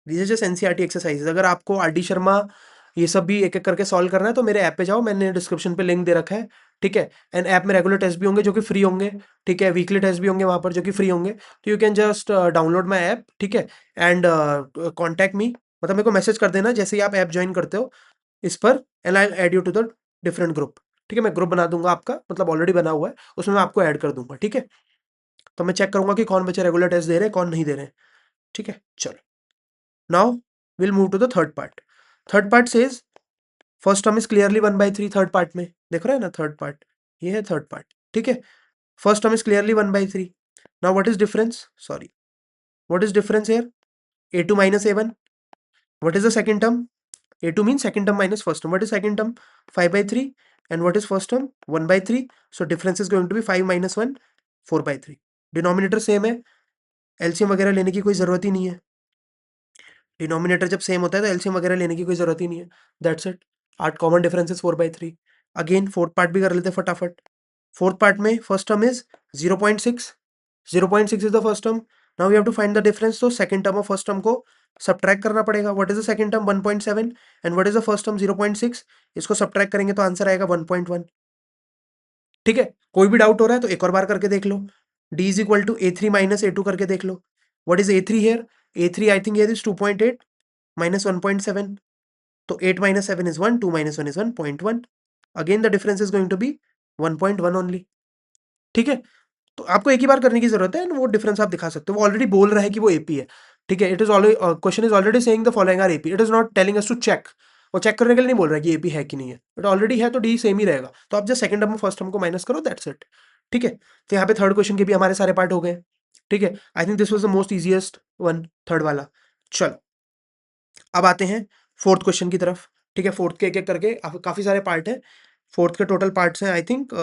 These just NCERT exercise. अगर आपको आर डी शर्मा ये सब भी एक एक करके सॉल्व करना है तो मेरे ऐप पे जाओ, मैंने डिस्क्रिप्शन पे लिंक दे रखा है। ठीक है, एंड ऐप में रेगुलर टेस्ट भी होंगे जो कि फ्री होंगे। ठीक है, वीकली टेस्ट भी होंगे वहां पर जो कि फ्री होंगे। तो you can just download my app. ठीक है, एंड कॉन्टैक्ट मी, मतलब मेरे को मैसेज कर देना जैसे ही आप ऐप ज्वाइन करते हो इस पर, and I add you to the different group. ठीक है, मैं ग्रुप बना दूंगा आपका, मतलब ऑलरेडी बना हुआ है, उसमें मैं आपको ऐड कर दूंगा। ठीक है, तो मैं चेक करूंगा कि कौन बच्चे रेगुलर टेस्ट दे रहे हैं, कौन नहीं दे रहे हैं। ठीक है, चलो now will move to the third part. Third part says first term is clearly 1/3। Third part में देख रहे हैं ना, थर्ड पार्ट ये है थर्ड पार्ट। ठीक है, first term is clearly 1/3। Now what is difference, sorry, what is difference here? a2 minus a1. What is the second term? a2 means second term minus first term. What is second term? 5/3. And what is first term? 1/3. So difference is going to be 5 minus 1, 4/3. Denominator same है, LCM वगैरह लेने की कोई जरूरत ही नहीं है। Denominator जब सेम होता है तो एलसीएम वगैरह लेने की कोई जरूरत ही नहीं है। That's it. आठ common differences 4/3। Again fourth part भी कर लेते हैं फटाफट। फोर्थ पार्ट में first term is 0.6। 0.6 is the first term. Now we have to find the difference. तो सेकंड टर्म और फर्स्ट टर्म को सब्ट्रैक्ट करना पड़ेगा। What is the second term? 1.7। And what is the first term? 0.6। इसको subtract करेंगे तो answer आएगा 1.1। ठीक है, कोई भी डाउट हो रहा है तो एक और बार करके देख लो। d is equal to a3 minus a2 करके देख लो। What is a3 here? a3 I think here is 2.8 minus 1.7. तो 8 minus 7 is 1, 2 minus 1 is 1.1. Again the difference is going to be 1.1 only. ठीक है, तो आपको एक ही बार करने की जरूरत है, वो डिफरेंस आप दिखा सकते हो। वो ऑलरेडी बोल रहा है कि वो एपी है। ठीक है, it is already, question is already saying the following are AP. It is not telling us to check. वो चेक करने के लिए नहीं बोल रहा है कि एपी है कि नहीं है। इट ऑलरेडी है तो डी सेम ही रहेगा। तो आप जस्ट सेकंड टर्म और फर्स्ट टर्म को माइनस करो, दैट्स इट। ठीक है, तो यहाँ पे थर्ड क्वेश्चन के भी हमारे सारे पार्ट हो गए। ठीक है, I think this was the most easiest one, third वाला। चलो अब आते हैं फोर्थ क्वेश्चन की तरफ। ठीक है, फोर्थ के एक एक करके काफी सारे पार्ट हैं। फोर्थ के टोटल पार्ट्स हैं आई थिंक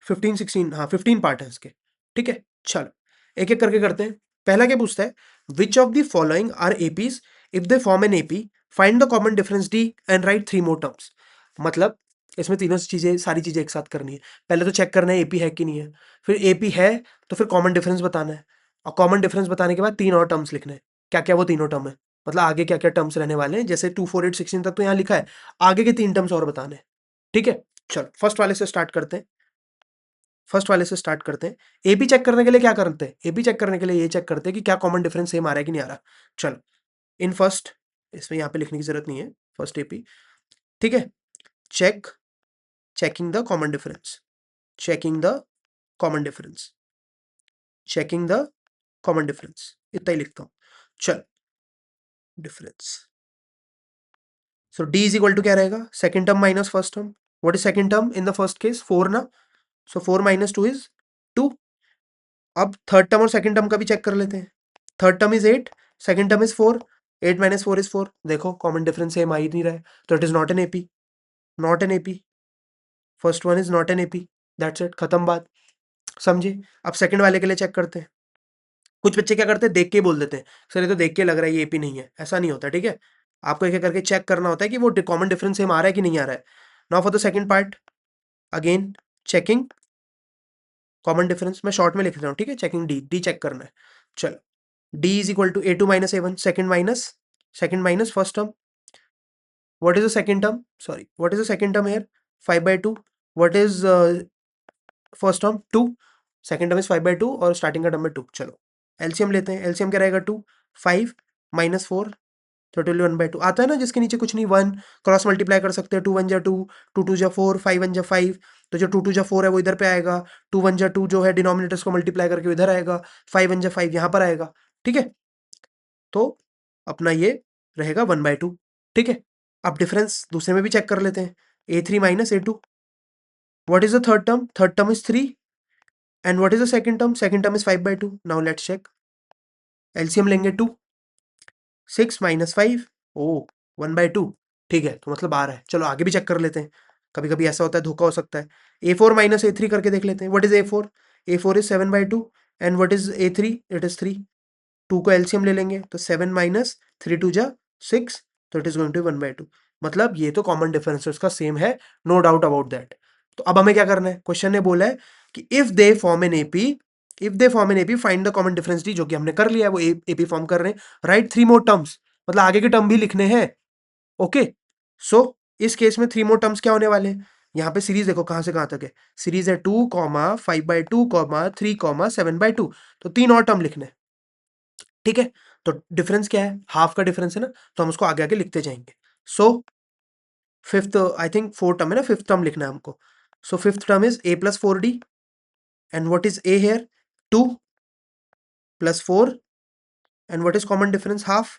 15-16, हाँ 15 पार्ट है इसके। ठीक है, चलो एक एक करके करते हैं। पहला क्या पूछता है? Which of the following are APs if they form an AP, find the common difference d and write 3 more terms. मतलब इसमें तीनों चीजें, सारी चीजें एक साथ करनी है। पहले तो चेक करना है एपी है कि नहीं है, फिर एपी है तो फिर कॉमन डिफरेंस बताना है, और कॉमन डिफरेंस बताने के बाद 3 और टर्म्स लिखने हैं। क्या क्या वो तीनों टर्म है, मतलब आगे क्या क्या टर्म्स रहने वाले हैं। जैसे 2, 4, 8, 16 तक तो यहाँ लिखा है, आगे के 3 टर्म्स और बताने हैं। ठीक है, चलो फर्स्ट वाले से स्टार्ट करते हैं। फर्स्ट वाले से स्टार्ट करते हैं। एपी चेक करने के लिए क्या करते हैं? एपी चेक करने के लिए ये चेक करते हैं कि क्या कॉमन डिफरेंस सेम आ रहा है कि नहीं आ रहा। चलो इन फर्स्ट, इसमें यहाँ पे लिखने की जरूरत नहीं है, फर्स्ट एपी। ठीक है, check, checking the common difference, checking the common difference, checking the common difference, इतना ही लिखता हूं। चल difference, so d is equal to क्या रहेगा? Second term minus first term. What is second term in the first case? 4 ना, so 4 minus 2 is 2। अब third term और सेकंड टर्म का भी चेक कर लेते हैं। Third term is 8, second term is 4। 8 minus 4 is 4। देखो कॉमन डिफरेंस सेम आ ही नहीं रहा है, तो it is not an AP. Not an AP, first one is not an AP. That's it, खत्म बात। समझे? अब सेकंड वाले के लिए चेक करते हैं। कुछ बच्चे क्या करते हैं, देख के ही बोल देते हैं सर ये तो देख के लग रहा है ये एपी नहीं है। ऐसा नहीं होता। ठीक है, आपको एक एक करके चेक करना होता है कि वो कॉमन डिफरेंस सेम आ रहा है कि नहीं आ रहा है। Now for the second part, again checking common difference. मैं शॉर्ट में लिख रहा हूँ। ठीक है, चेकिंग डी, डी चेक करना है। चलो d is equal to a2 minus a1, second minus first term. What is the second term? Sorry, what is the second term here? 5/2. What is first term? 2. Second term is 5/2 और starting का term है 2। चलो LCM लेते हैं। LCM क्या रहेगा? 2, 5 minus 4, तो total 1/2 आता है ना, जिसके नीचे कुछ नहीं, 1 क्रॉस मल्टीप्लाई कर सकते हैं। 2 1 जा 2, 2 2 जा 4, 5 1 जा 5। तो जो 2 2 जा 4 है वो इधर पे आएगा, 2 1 जा 2 जो है डिनोमिनेटर्स को मल्टीप्लाई करके इधर आएगा, 5 1 जा 5 यहाँ पर आएगा। ठीक है, तो अपना ये रहेगा 1/2। ठीक है, अब डिफरेंस दूसरे में भी चेक कर लेते हैं। a3 minus a2। What is the third term? Third term is 3। And what is the second term? Second term is 5/2। Now let's check, LCM लेंगे 2, 6 माइनस 5, ओ 1/2। ठीक है, तो मतलब आ रहा है। चलो आगे भी चेक कर लेते हैं, कभी कभी ऐसा होता है, धोखा हो सकता है। a4 माइनस a3 करके देख लेते हैं। What is a4? a4 is 7/2। And what is a3? It is 3। 2 को एलसीएम ले लेंगे तो 7 माइनस 3 2 जा 6, तो इट इज गोइंग टू 1/2। मतलब ये तो कॉमन डिफरेंस उसका सेम है, नो डाउट अबाउट दैट। तो अब हमें क्या करना है? क्वेश्चन ने बोला है कि if they form an AP, if they form an AP find the common difference D, जो कि हमने कर लिया है, वो एपी फॉर्म कर रहे हैं। राइट 3 मोर टर्म्स, मतलब आगे के टर्म भी लिखने हैं। ओके, सो इस केस में 3 मोर टर्म्स क्या होने वाले हैं? यहाँ पे सीरीज देखो कहां से कहां तक है। सीरीज है 2 कॉमा 5/2 कॉमा 3 कॉमा 7/2, तो 3 और टर्म लिखने हैं। ठीक है, तो डिफरेंस क्या है? हाफ का डिफरेंस है ना, तो हम उसको आगे आगे लिखते जाएंगे। So fifth, I think fourth term है ना, फिफ्थ टर्म लिखना है हमको। So fifth term is a plus 4d, and what is a here? 2 plus 4, and what is common difference? Half.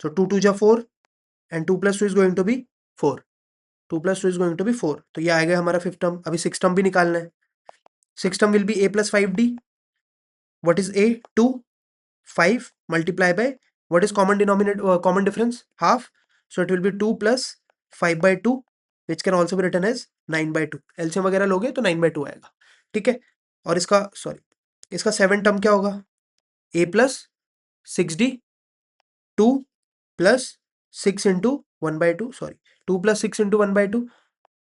So 2 2 ja 4, and 2 plus 2 is going to be 4. 2 plus 2 is going to be 4. तो ये आएगा हमारा fifth term. अभी six term भी निकालना है। Six term will be a plus 5d. What is a? 2. 5 multiply by, what is common denominator, common difference? Half. So it will be 2 plus 5/2, which can also be written as 9/2. LCM वगैरह लोगे तो 9/2 आएगा। ठीक है, और इसका sorry इसका seven term क्या होगा? a plus 6d, 2 plus 6 into 1/2, sorry, 2 plus 6 into 1/2,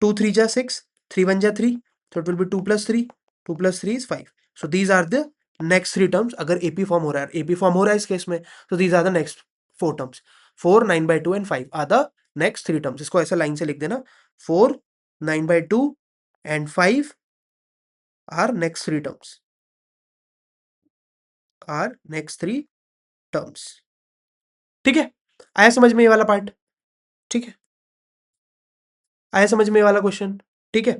2 3 ja 6, 3 1 ja 3, so it will be 2 plus 3, 2 plus 3 is 5. So these are the next three terms अगर AP फॉर्म हो रहा है, AP फॉर्म हो रहा है इस केस में, तो these are the next four terms. 4 9/2 and 5 are the next three terms. इसको ऐसा लाइन से लिख देना, 4 9/2 and 5 are next three terms, are next three terms. ठीक है, आया समझ में ये वाला पार्ट? ठीक है, आया समझ में ये वाला क्वेश्चन? ठीक है,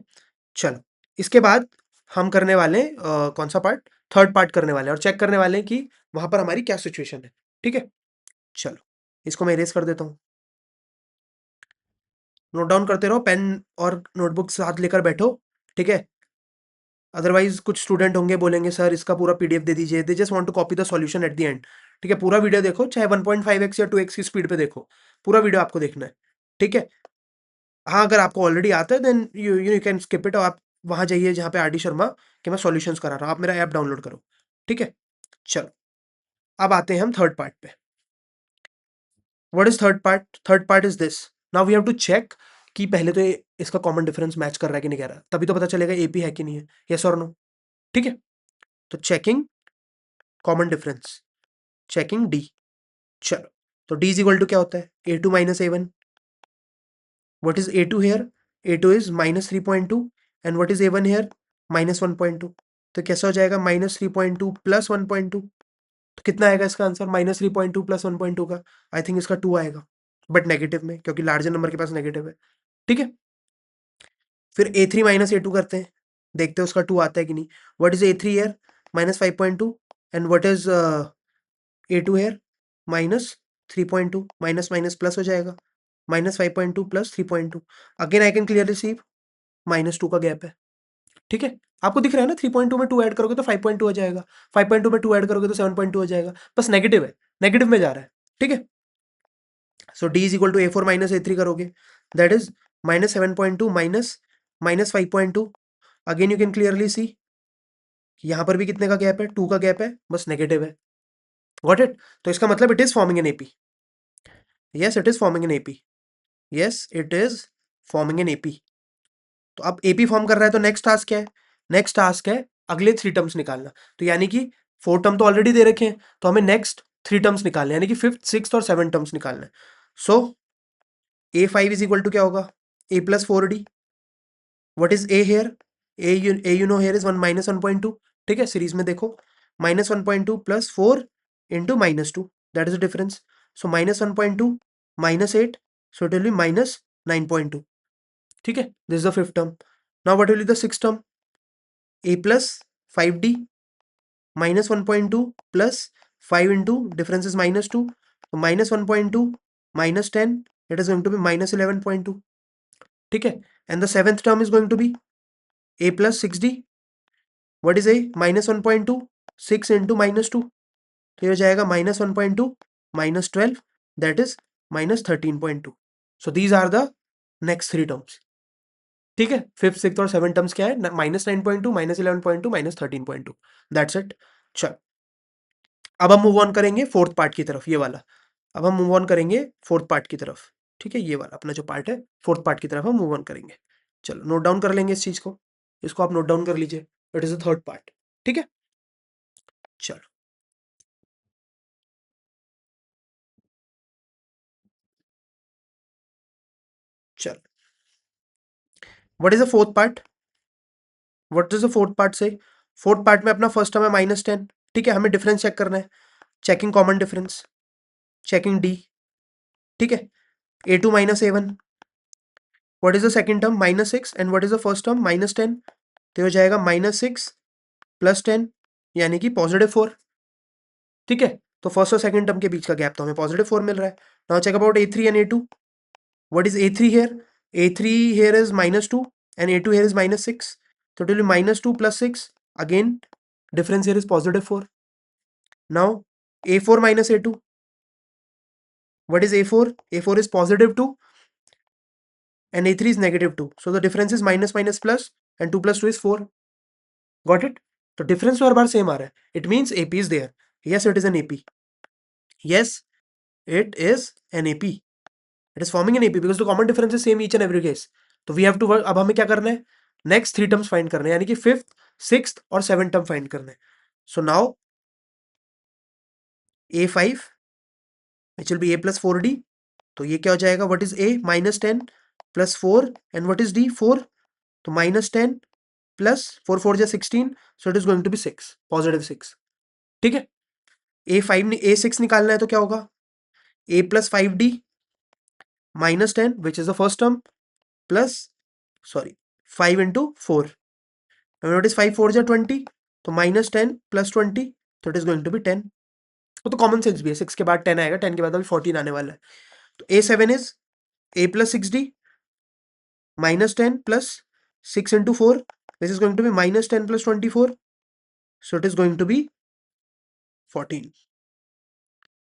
चलो इसके बाद हम करने वाले हैं कौन सा पार्ट? थर्ड पार्ट करने वाले हैं, और चेक करने वाले हैं कि वहां पर हमारी क्या सिचुएशन है। ठीक है, चलो इसको मैं इरेज कर देता हूँ। नोट डाउन करते रहो, पेन और नोटबुक साथ लेकर बैठो। ठीक है, अदरवाइज कुछ स्टूडेंट होंगे बोलेंगे सर इसका पूरा पीडीएफ दे दीजिए, they just want to copy the solution at the end. ठीक है, पूरा वीडियो देखो, चाहे 1.5x या 2x की स्पीड पे देखो, पूरा वीडियो आपको देखना है। ठीक है, हाँ अगर आपको ऑलरेडी आता है then you can skip it, और आप वहां जाइए जहाँ पे आर डी शर्मा के मैं सॉल्यूशंस करा रहा हूँ, आप मेरा ऐप डाउनलोड करो। ठीक है, चलो अब आते हैं हम थर्ड पार्ट पे। What is third part? Third part is this. Now we have to check कि पहले तो इसका कॉमन डिफरेंस मैच कर रहा है कि नहीं कर रहा, तभी तो पता चलेगा एपी है कि नहीं है, यस और नो। ठीक है, तो checking common difference, checking D. चलो, तो डी इज इक्वल टू क्या होता है? a2 minus a1। What is a2 here? a2 is -3.2, and what is a1 here? -1.2। तो कैसा हो जाएगा? -3.2 प्लस 1.2। तो कितना आएगा इसका आंसर? -3.2 प्लस 1.2 का आई थिंक इसका 2 आएगा, बट नेगेटिव में, क्योंकि लार्जर नंबर के पास नेगेटिव है। ठीक है, फिर a3 माइनस a2 करते हैं, देखते हैं उसका 2 आता है कि नहीं। What is a3 here? -5.2, and what is a2 here? -3.2, minus minus plus हो जाएगा, -5.2 plus 3.2। Again I can clearly see -2 का गैप है। ठीक है, आपको दिख रहा है ना, 3.2 में 2 ऐड करोगे तो 5.2 हो जाएगा, 5.2 में 2 ऐड करोगे तो 7.2 हो जाएगा, बस नेगेटिव है, नेगेटिव में जा रहा है। ठीक है, सो d is equal to a4 minus a3 करोगे, that is -7.2 minus -5.2। Again you can clearly see यहां पर भी कितने का गैप है? 2 का गैप है, बस नेगेटिव है। Got it? तो इसका मतलब it is forming an AP. Yes it is forming an AP, yes it is forming an AP. तो अब एपी फॉर्म कर रहा है, तो नेक्स्ट टास्क क्या है? नेक्स्ट टास्क है अगले थ्री टर्म्स निकालना। तो यानी कि फोर टर्म तो ऑलरेडी दे रखे हैं, तो हमें नेक्स्ट थ्री टर्म्स निकालने, यानी कि फिफ्थ सिक्स और सेवन टर्म्स निकालना है। सो a5 इज इक्वल टू क्या होगा? a+4d। What is a here? a you know here is 1 -1.2। ठीक है, सीरीज में देखो, -1.2 plus 4 into -2, that is the difference. So -1.2 -8, so it will be -9.2। ठीक है, this is the fifth term. Now what will be the sixth term? a plus 5d minus 1.2 plus 5 into difference is -2. So -1.2 minus 10, it is going to be -11.2. ठीक है, and the seventh term is going to be a plus 6d. What is a? -1.2, 6 into -2, तो ये हो जाएगा -1.2 -12, that is -13.2. So these are the next three terms. ठीक है, fifth six और seven terms क्या है? -9.2 -11.2 -13.2, दैट्स इट। चल अब हम मूव ऑन करेंगे फोर्थ पार्ट की तरफ, ये वाला। अब हम मूव ऑन करेंगे फोर्थ पार्ट की तरफ। ठीक है, ये वाला अपना जो पार्ट है, फोर्थ पार्ट की तरफ हम मूव ऑन करेंगे। चलो नोट डाउन कर लेंगे इस चीज को, इसको आप नोट डाउन कर लीजिए, it is the third part. ठीक है, चलो चलो, what is the fourth part? What is the fourth part से? फोर्थ पार्ट में अपना फर्स्ट टर्म है -10, ठीक है, हमें डिफरेंस चेक करना है, checking common difference, checking D, ठीक है, a2 minus a1, what is the second term? -6, and what is the first term? -10, तो हो जाएगा -6 + 10 यानी कि +4, ठीक है, तो फर्स्ट और सेकंड टर्म के बीच का गैप तो हमें +4 मिल रहा है। Now check about a3 and a2, what is a3 here? a3 here is -2 and a2 here is -6, so it will be -2 + 6, again difference here is +4. Now a4 minus a2, what is a4? a4 is +2 and a3 is -2, so the difference is minus minus plus, and 2 + 2 is 4. Got it? तो difference तो हर बार same आ रहा है, it means AP is there. Yes, it is an AP. Yes, it is an AP. It is forming an AP because the common difference is same each and every case. तो we have to work, अब हमें क्या करना है? Next 3 terms find करने हैं, यानी कि फिफ्थ, सिक्स्थ और सेवन टर्म फाइंड करने हैं. So now a5 which will be a plus 4d, तो ये क्या हो जाएगा? What is a? -10 + 4, and what is d? 4, तो -10 + 4 4 जा 16, so it is going to be 6, +6, ठीक है. a6 निकालना है तो क्या होगा? a + 5d -10 which is the first term plus, sorry, 5 into 4, and what is 5 4 जा 20, तो -10 + 20, तो it is going to be 10. वो तो कॉमन सेंस भी है, 6 के बाद 10 आएगा, 10 के बाद अभी 14 आने वाला है. तो a7 is a + 6d -10 + 6 into 4, this is going to be -10 + 24, so it is going to be 14.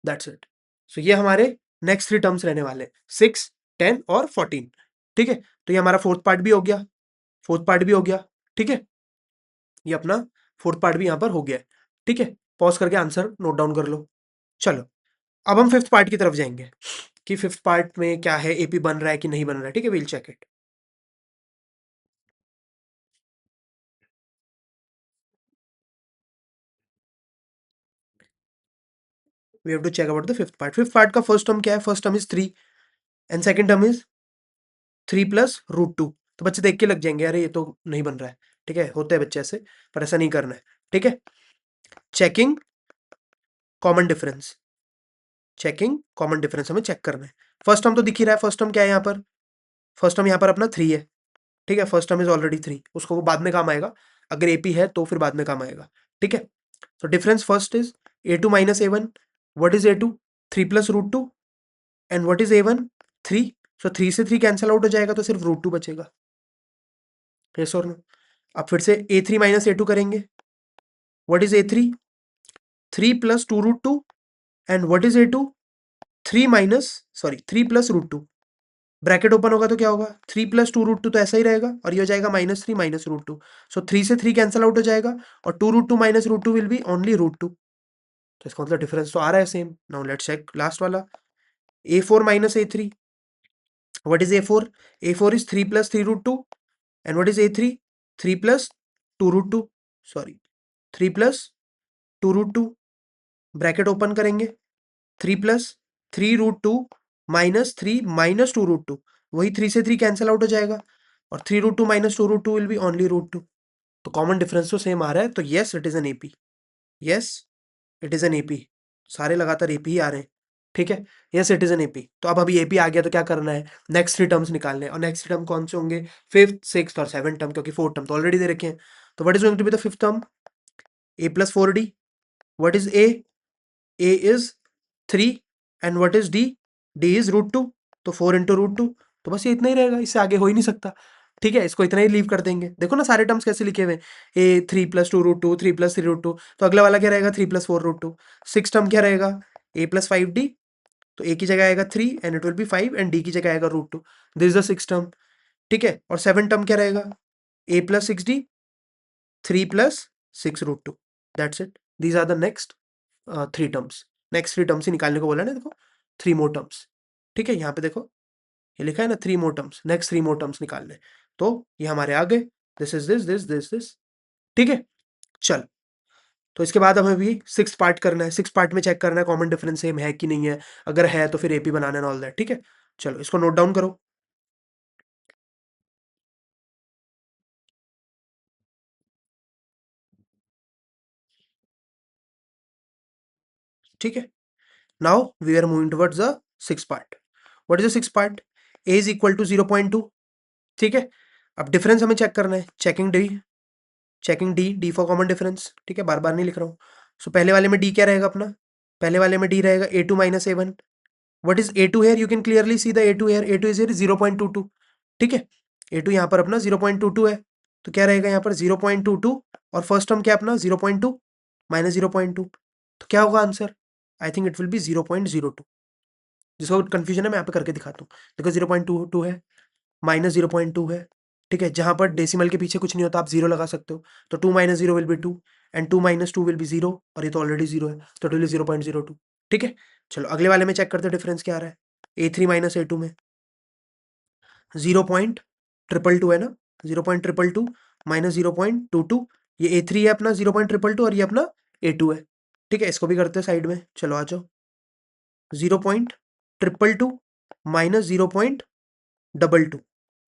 That's it. So ये हमारे नेक्स्ट 3 टर्म्स रहने वाले, 6, 10 और 14, ठीक है. तो ये हमारा फोर्थ पार्ट भी हो गया, फोर्थ पार्ट भी हो गया, ठीक है. ये अपना फोर्थ पार्ट भी यहाँ पर हो गया है, ठीक है. पॉज करके आंसर नोट डाउन कर लो. चलो, अब हम फिफ्थ पार्ट की तरफ जाएंगे कि फिफ्थ पार्ट में क्या है, एपी बन रहा है कि नहीं बन रहा है, ठीक है. We'll check it. We have to check about the fifth part. Fifth part का first term क्या है? First term is 3 and second term is 3 plus √2. तो बच्चे देख के लग जाएंगे, अरे ये तो नहीं बन रहा है, ठीक है. होते हैं बच्चे ऐसे, पर ऐसा नहीं करना है, ठीक है. Checking common difference, checking common difference हमें चेक करना है. फर्स्ट टर्म तो दिख ही रहा है. फर्स्ट टर्म क्या है यहाँ पर? फर्स्ट टर्म यहाँ पर अपना 3 है, ठीक है. फर्स्ट टर्म इज ऑलरेडी 3, उसको वो बाद में काम आएगा. अगर एपी है तो फिर बाद में काम आएगा, ठीक है. तो difference first is a2 minus a1. What is a2? 3 plus √2, and what is a1? 3. सो 3 से 3 कैंसिल आउट हो जाएगा, तो सिर्फ √2 बचेगा. यस और नो? अब फिर से a3 minus a2 करेंगे. What is a3? 3 plus 2 √2, and what is a2? 3 minus, sorry, 3 plus √2. Bracket open होगा तो क्या होगा? 3 plus 2 √2 तो ऐसा ही रहेगा, और ये हो जाएगा -3 minus √2. सो 3 से 3 कैंसिल आउट हो जाएगा, और 2 √2 minus √2 विल बी ओनली √2. तो इसका मतलब डिफरेंस तो आ रहा है same. Now let's check last वाला, a4 minus a3. What is a4? a4 is 3 plus 3 √2, and what is a3? 3 plus 2 √2, sorry, 3 plus 2 √2. Bracket open करेंगे, 3 plus 3 √2 minus 3 minus 2 √2, वही 3 से 3 कैंसिल आउट हो जाएगा, और 3 √2 minus 2 √2 विल बी ओनली √2. तो common difference तो same आ रहा है, तो yes it is an AP. Yes it is an AP. सारे लगातार एपी ही आ रहे हैं, ठीक है. Yes it is an AP. तो अब अभी एपी आ गया तो क्या करना है? नेक्स्ट 3 टर्म्स निकालने हैं, और नेक्स्ट 3 टर्म कौन से होंगे? फिफ्थ, सिक्स्थ और सेवन टर्म, क्योंकि फोर्थ टर्म तो ऑलरेडी दे रखे हैं. तो what is going to be the fifth term? a plus 4d. What is a? a is 3, and what is d? d is √2, तो 4 into √2. तो बस ये इतना ही रहेगा, इससे आगे हो ही नहीं सकता, ठीक है. इसको इतना ही लीव कर देंगे. देखो ना सारे टर्म्स कैसे लिखे हुए हैं, a 3 plus 2 √2, 3 plus 3 √2. तो अगला वाला क्या रहेगा? 3 plus 4 √2. सिक्स टर्म क्या रहेगा? a plus 5d. तो a की जगह आएगा 3, and it will B 5, and d की जगह आएगा √2. This is the six term, ठीक है. और सेवन टर्म क्या रहेगा? a plus 6d, 3 plus 6 √2. That's it. These are the next 3 terms. Next 3 terms ही निकालने को बोला ना, देखो 3 मोर टर्म्स, ठीक है. यहाँ पे देखो ये लिखा है ना 3 more terms, next 3 more terms निकालने. तो ये हमारे आ गए, this is this this this this, ठीक है. चल, तो इसके बाद हमें भी 6 पार्ट करना है, 6 पार्ट में चेक करना है कॉमन डिफरेंस सेम है कि नहीं है, अगर है तो फिर एपी बनाना है ऑल दैट। ठीक है, चलो इसको नोट डाउन करो। ठीक है, now we are moving towards the 6 part. What is the 6 part? A is equal to 0.2। ठीक है, अब डिफरेंस हमें चेक करना है, checking d for common difference. ठीक है, बार बार नहीं लिख रहा हूँ। सो पहले वाले में डी क्या रहेगा अपना? पहले वाले में डी रहेगा a2 minus a1। What is a2 here? You can clearly see the a2 here, a2 is 0.22। ठीक है, a2 यहाँ पर अपना 0.22 है, तो क्या रहेगा यहाँ पर 0.22, और फर्स्ट टर्म क्या अपना 0.2 माइनस 0.2, तो क्या होगा answer? I think it will B 0.02। जिसको कंफ्यूजन है मैं यहाँ पे करके दिखाता हूँ। देखो 0.22 है, माइनस 0.2 है। ठीक है, जहाँ पर डेसिमल के पीछे कुछ नहीं होता आप जीरो लगा सकते हो, तो 2 minus 0 will be 2, and 2 minus 2 will be 0, और ये तो ऑलरेडी 0 है, तो इट विल बी 0.02। ठीक है, चलो अगले वाले में चेक करते हैं डिफरेंस क्या आ रहा है। a3 माइनस a2 में 0.222 है ना, 0.222 माइनस 0.22, ये a3 है अपना 0.222, और ये अपना a2 है। ठीक है, इसको भी करते हैं साइड में, चलो आ जाओ। 0.222 माइनस 0.22,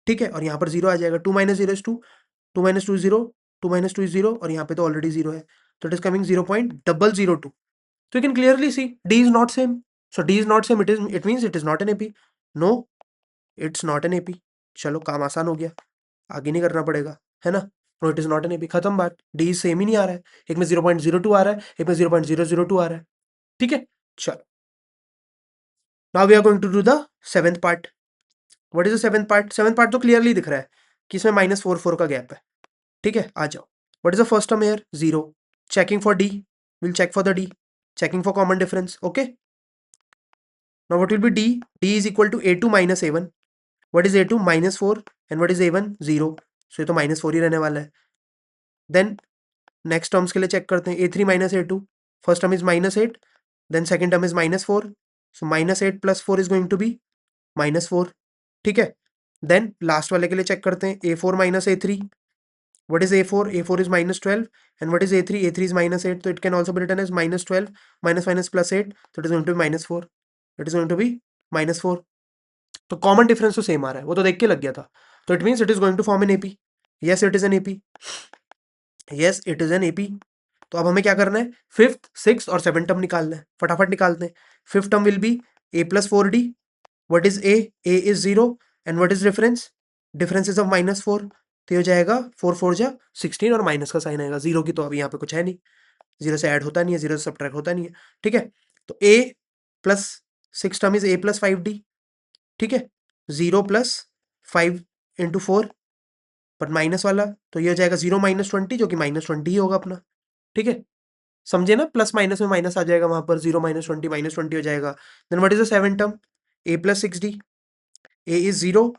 ठीक है, और यहाँ पर जीरो आ जाएगा। 2 minus 0 is 2, 2 minus 2 is 0, 2 minus 2 is 0, और यहाँ पे तो ऑलरेडी 0 है, तो it is coming 0.002। So you can clearly see D is not same. So D is not same. It means it is not an AP. No, it's not an AP. चलो काम आसान हो गया, आगे नहीं करना पड़ेगा, है ना। No it is not an AP, खत्म बात। डी सेम ही नहीं आ रहा है, एक में 0.02 आ रहा है, एक में 0.002 आ रहा है। ठीक है, चलो now we are going to do the seventh part. What is the seventh part? Seventh part तो क्लियरली दिख रहा है कि इसमें -4 का गैप है। ठीक है, आ जाओ। What is the first term here? 0। Checking for d, will check for the d, checking for common difference. Okay, now what will be d? D is equal to a2 minus a1. What is a2? -4, and what is a1? 0. So ये तो -4 ही रहने वाला है। Then next terms के लिए check करते हैं। a3 minus a2, first term is -8, then second term is -4, so -8 plus 4 is going to be -4। ठीक है, then last वाले के लिए चेक करते हैं। a4 minus a3, what is a4? a4 is -12, and what is a3? a3 is -8, so it can also be written as -12 minus plus 8, so it is going to be -4, it is going to be -4। तो common difference तो same आ रहा है, वो तो देख के लग गया था, तो it means it is going to form an AP. Yes it is an AP, yes it is an AP. तो अब हमें क्या करना है? फिफ्थ, सिक्स और सेवन टर्म निकालना है, फटाफट निकालते हैं। Fifth term will be a+4d। What is a? a is 0, and what is difference? Difference is of -4, तो ये हो जाएगा 4 4 जा 16, और माइनस का साइन आएगा। जीरो की तो अभी यहाँ पे कुछ है नहीं, जीरो से ऐड होता नहीं है, जीरो से सब्ट्रैक्ट होता नहीं है। ठीक है, तो a plus 6 term is a+5d। ठीक है, 0 प्लस 5 इंटू 4, पर माइनस वाला, तो ये हो जाएगा 0 माइनस 20, जो कि -20 ही होगा अपना। ठीक है, समझे ना, प्लस माइनस में माइनस आ जाएगा वहां पर, 0 माइनस 20 हो जाएगा। Then what is the seven term? a+6d। a is 0,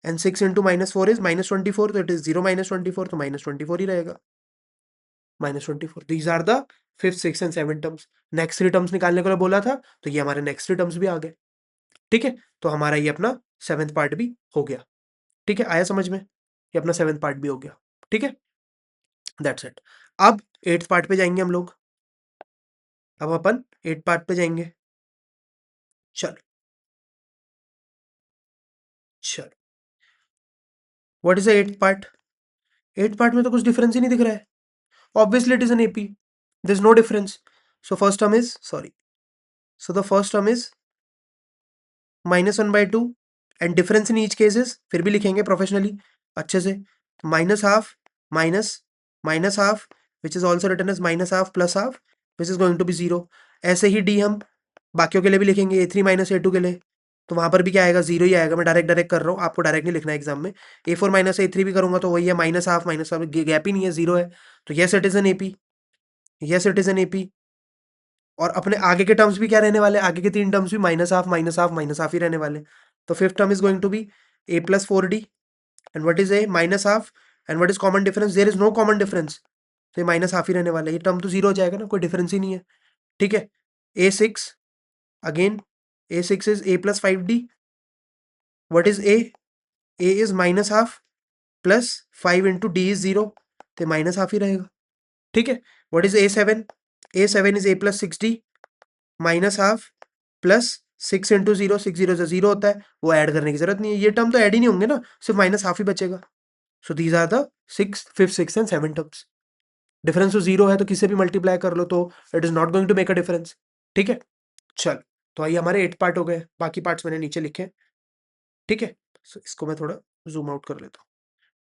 and 6 into -4 is -24, तो इट इज 0 -24, तो -24 ही रहेगा, -24। These are the fifth, six and seven terms. Next 3 terms निकालने को बोला था, तो ये हमारे नेक्स्ट 3 टर्म्स भी आ गए। ठीक है, तो हमारा ये अपना सेवेंथ पार्ट भी हो गया। ठीक है, आया समझ में? ये अपना सेवेंथ पार्ट भी हो गया। ठीक है, दैट्स इट। अब एट्थ पार्ट पे जाएंगे हम लोग। अब अपन एट पार्ट पे जाएंगे। चलो चलो, what is the eighth part? Eighth part में तो कुछ डिफरेंस ही नहीं दिख रहा है। Obviously it is an AP, there is no difference. So first term is, sorry, so the first term is -1/2, and difference in each cases फिर भी लिखेंगे प्रोफेशनली अच्छे से। -12 minus -12, which is also written as -12 plus half, which is going to be 0। ऐसे ही D हम बाकियों के लिए भी लिखेंगे, a3 माइनस a2 के लिए, तो वहां पर भी क्या आएगा? 0 ही आएगा। मैं डायरेक्ट डायरेक्ट कर रहा हूँ, आपको डायरेक्ट नहीं लिखना है एग्जाम में। a4 माइनस a3 भी करूंगा तो वही है, -12 -12, गैप ही नहीं है, 0 है। तो yes it is an AP, yes it is an AP. और अपने आगे के टर्म्स भी क्या रहने वाले? आगे के 3 टर्म्स भी -12 ही रहने वाले। तो fifth term is going to be a+4d, and what is a? -12, and what is common difference? There is no common difference, तो ये -12 ही रहने वाला है। ये टर्म तो 0 हो जाएगा ना, कोई डिफरेंस ही नहीं है। ठीक है, a6, again a6 is a+5d। What is a? a is -12 plus 5 into D is 0, तो -12 ही रहेगा। ठीक है, what is A7? A7 is A plus 6D minus half plus 6 into 0, 6 0 से 0 होता है, वो ऐड करने की जरूरत नहीं है, ये टर्म तो ऐड ही नहीं होंगे ना, सिर्फ माइनस हाफ ही बचेगा। So these are the 6, 5th, 6th and 7th terms. Difference तो 0 है तो किसी भी मल्टीप्लाई कर लो तो it is not going to make a difference. ठीक है, चल तो आइए हमारे 8 पार्ट हो गए, बाकी पार्ट्स मैंने नीचे लिखे हैं। ठीक है, so इसको मैं थोड़ा जूम आउट कर लेता हूँ।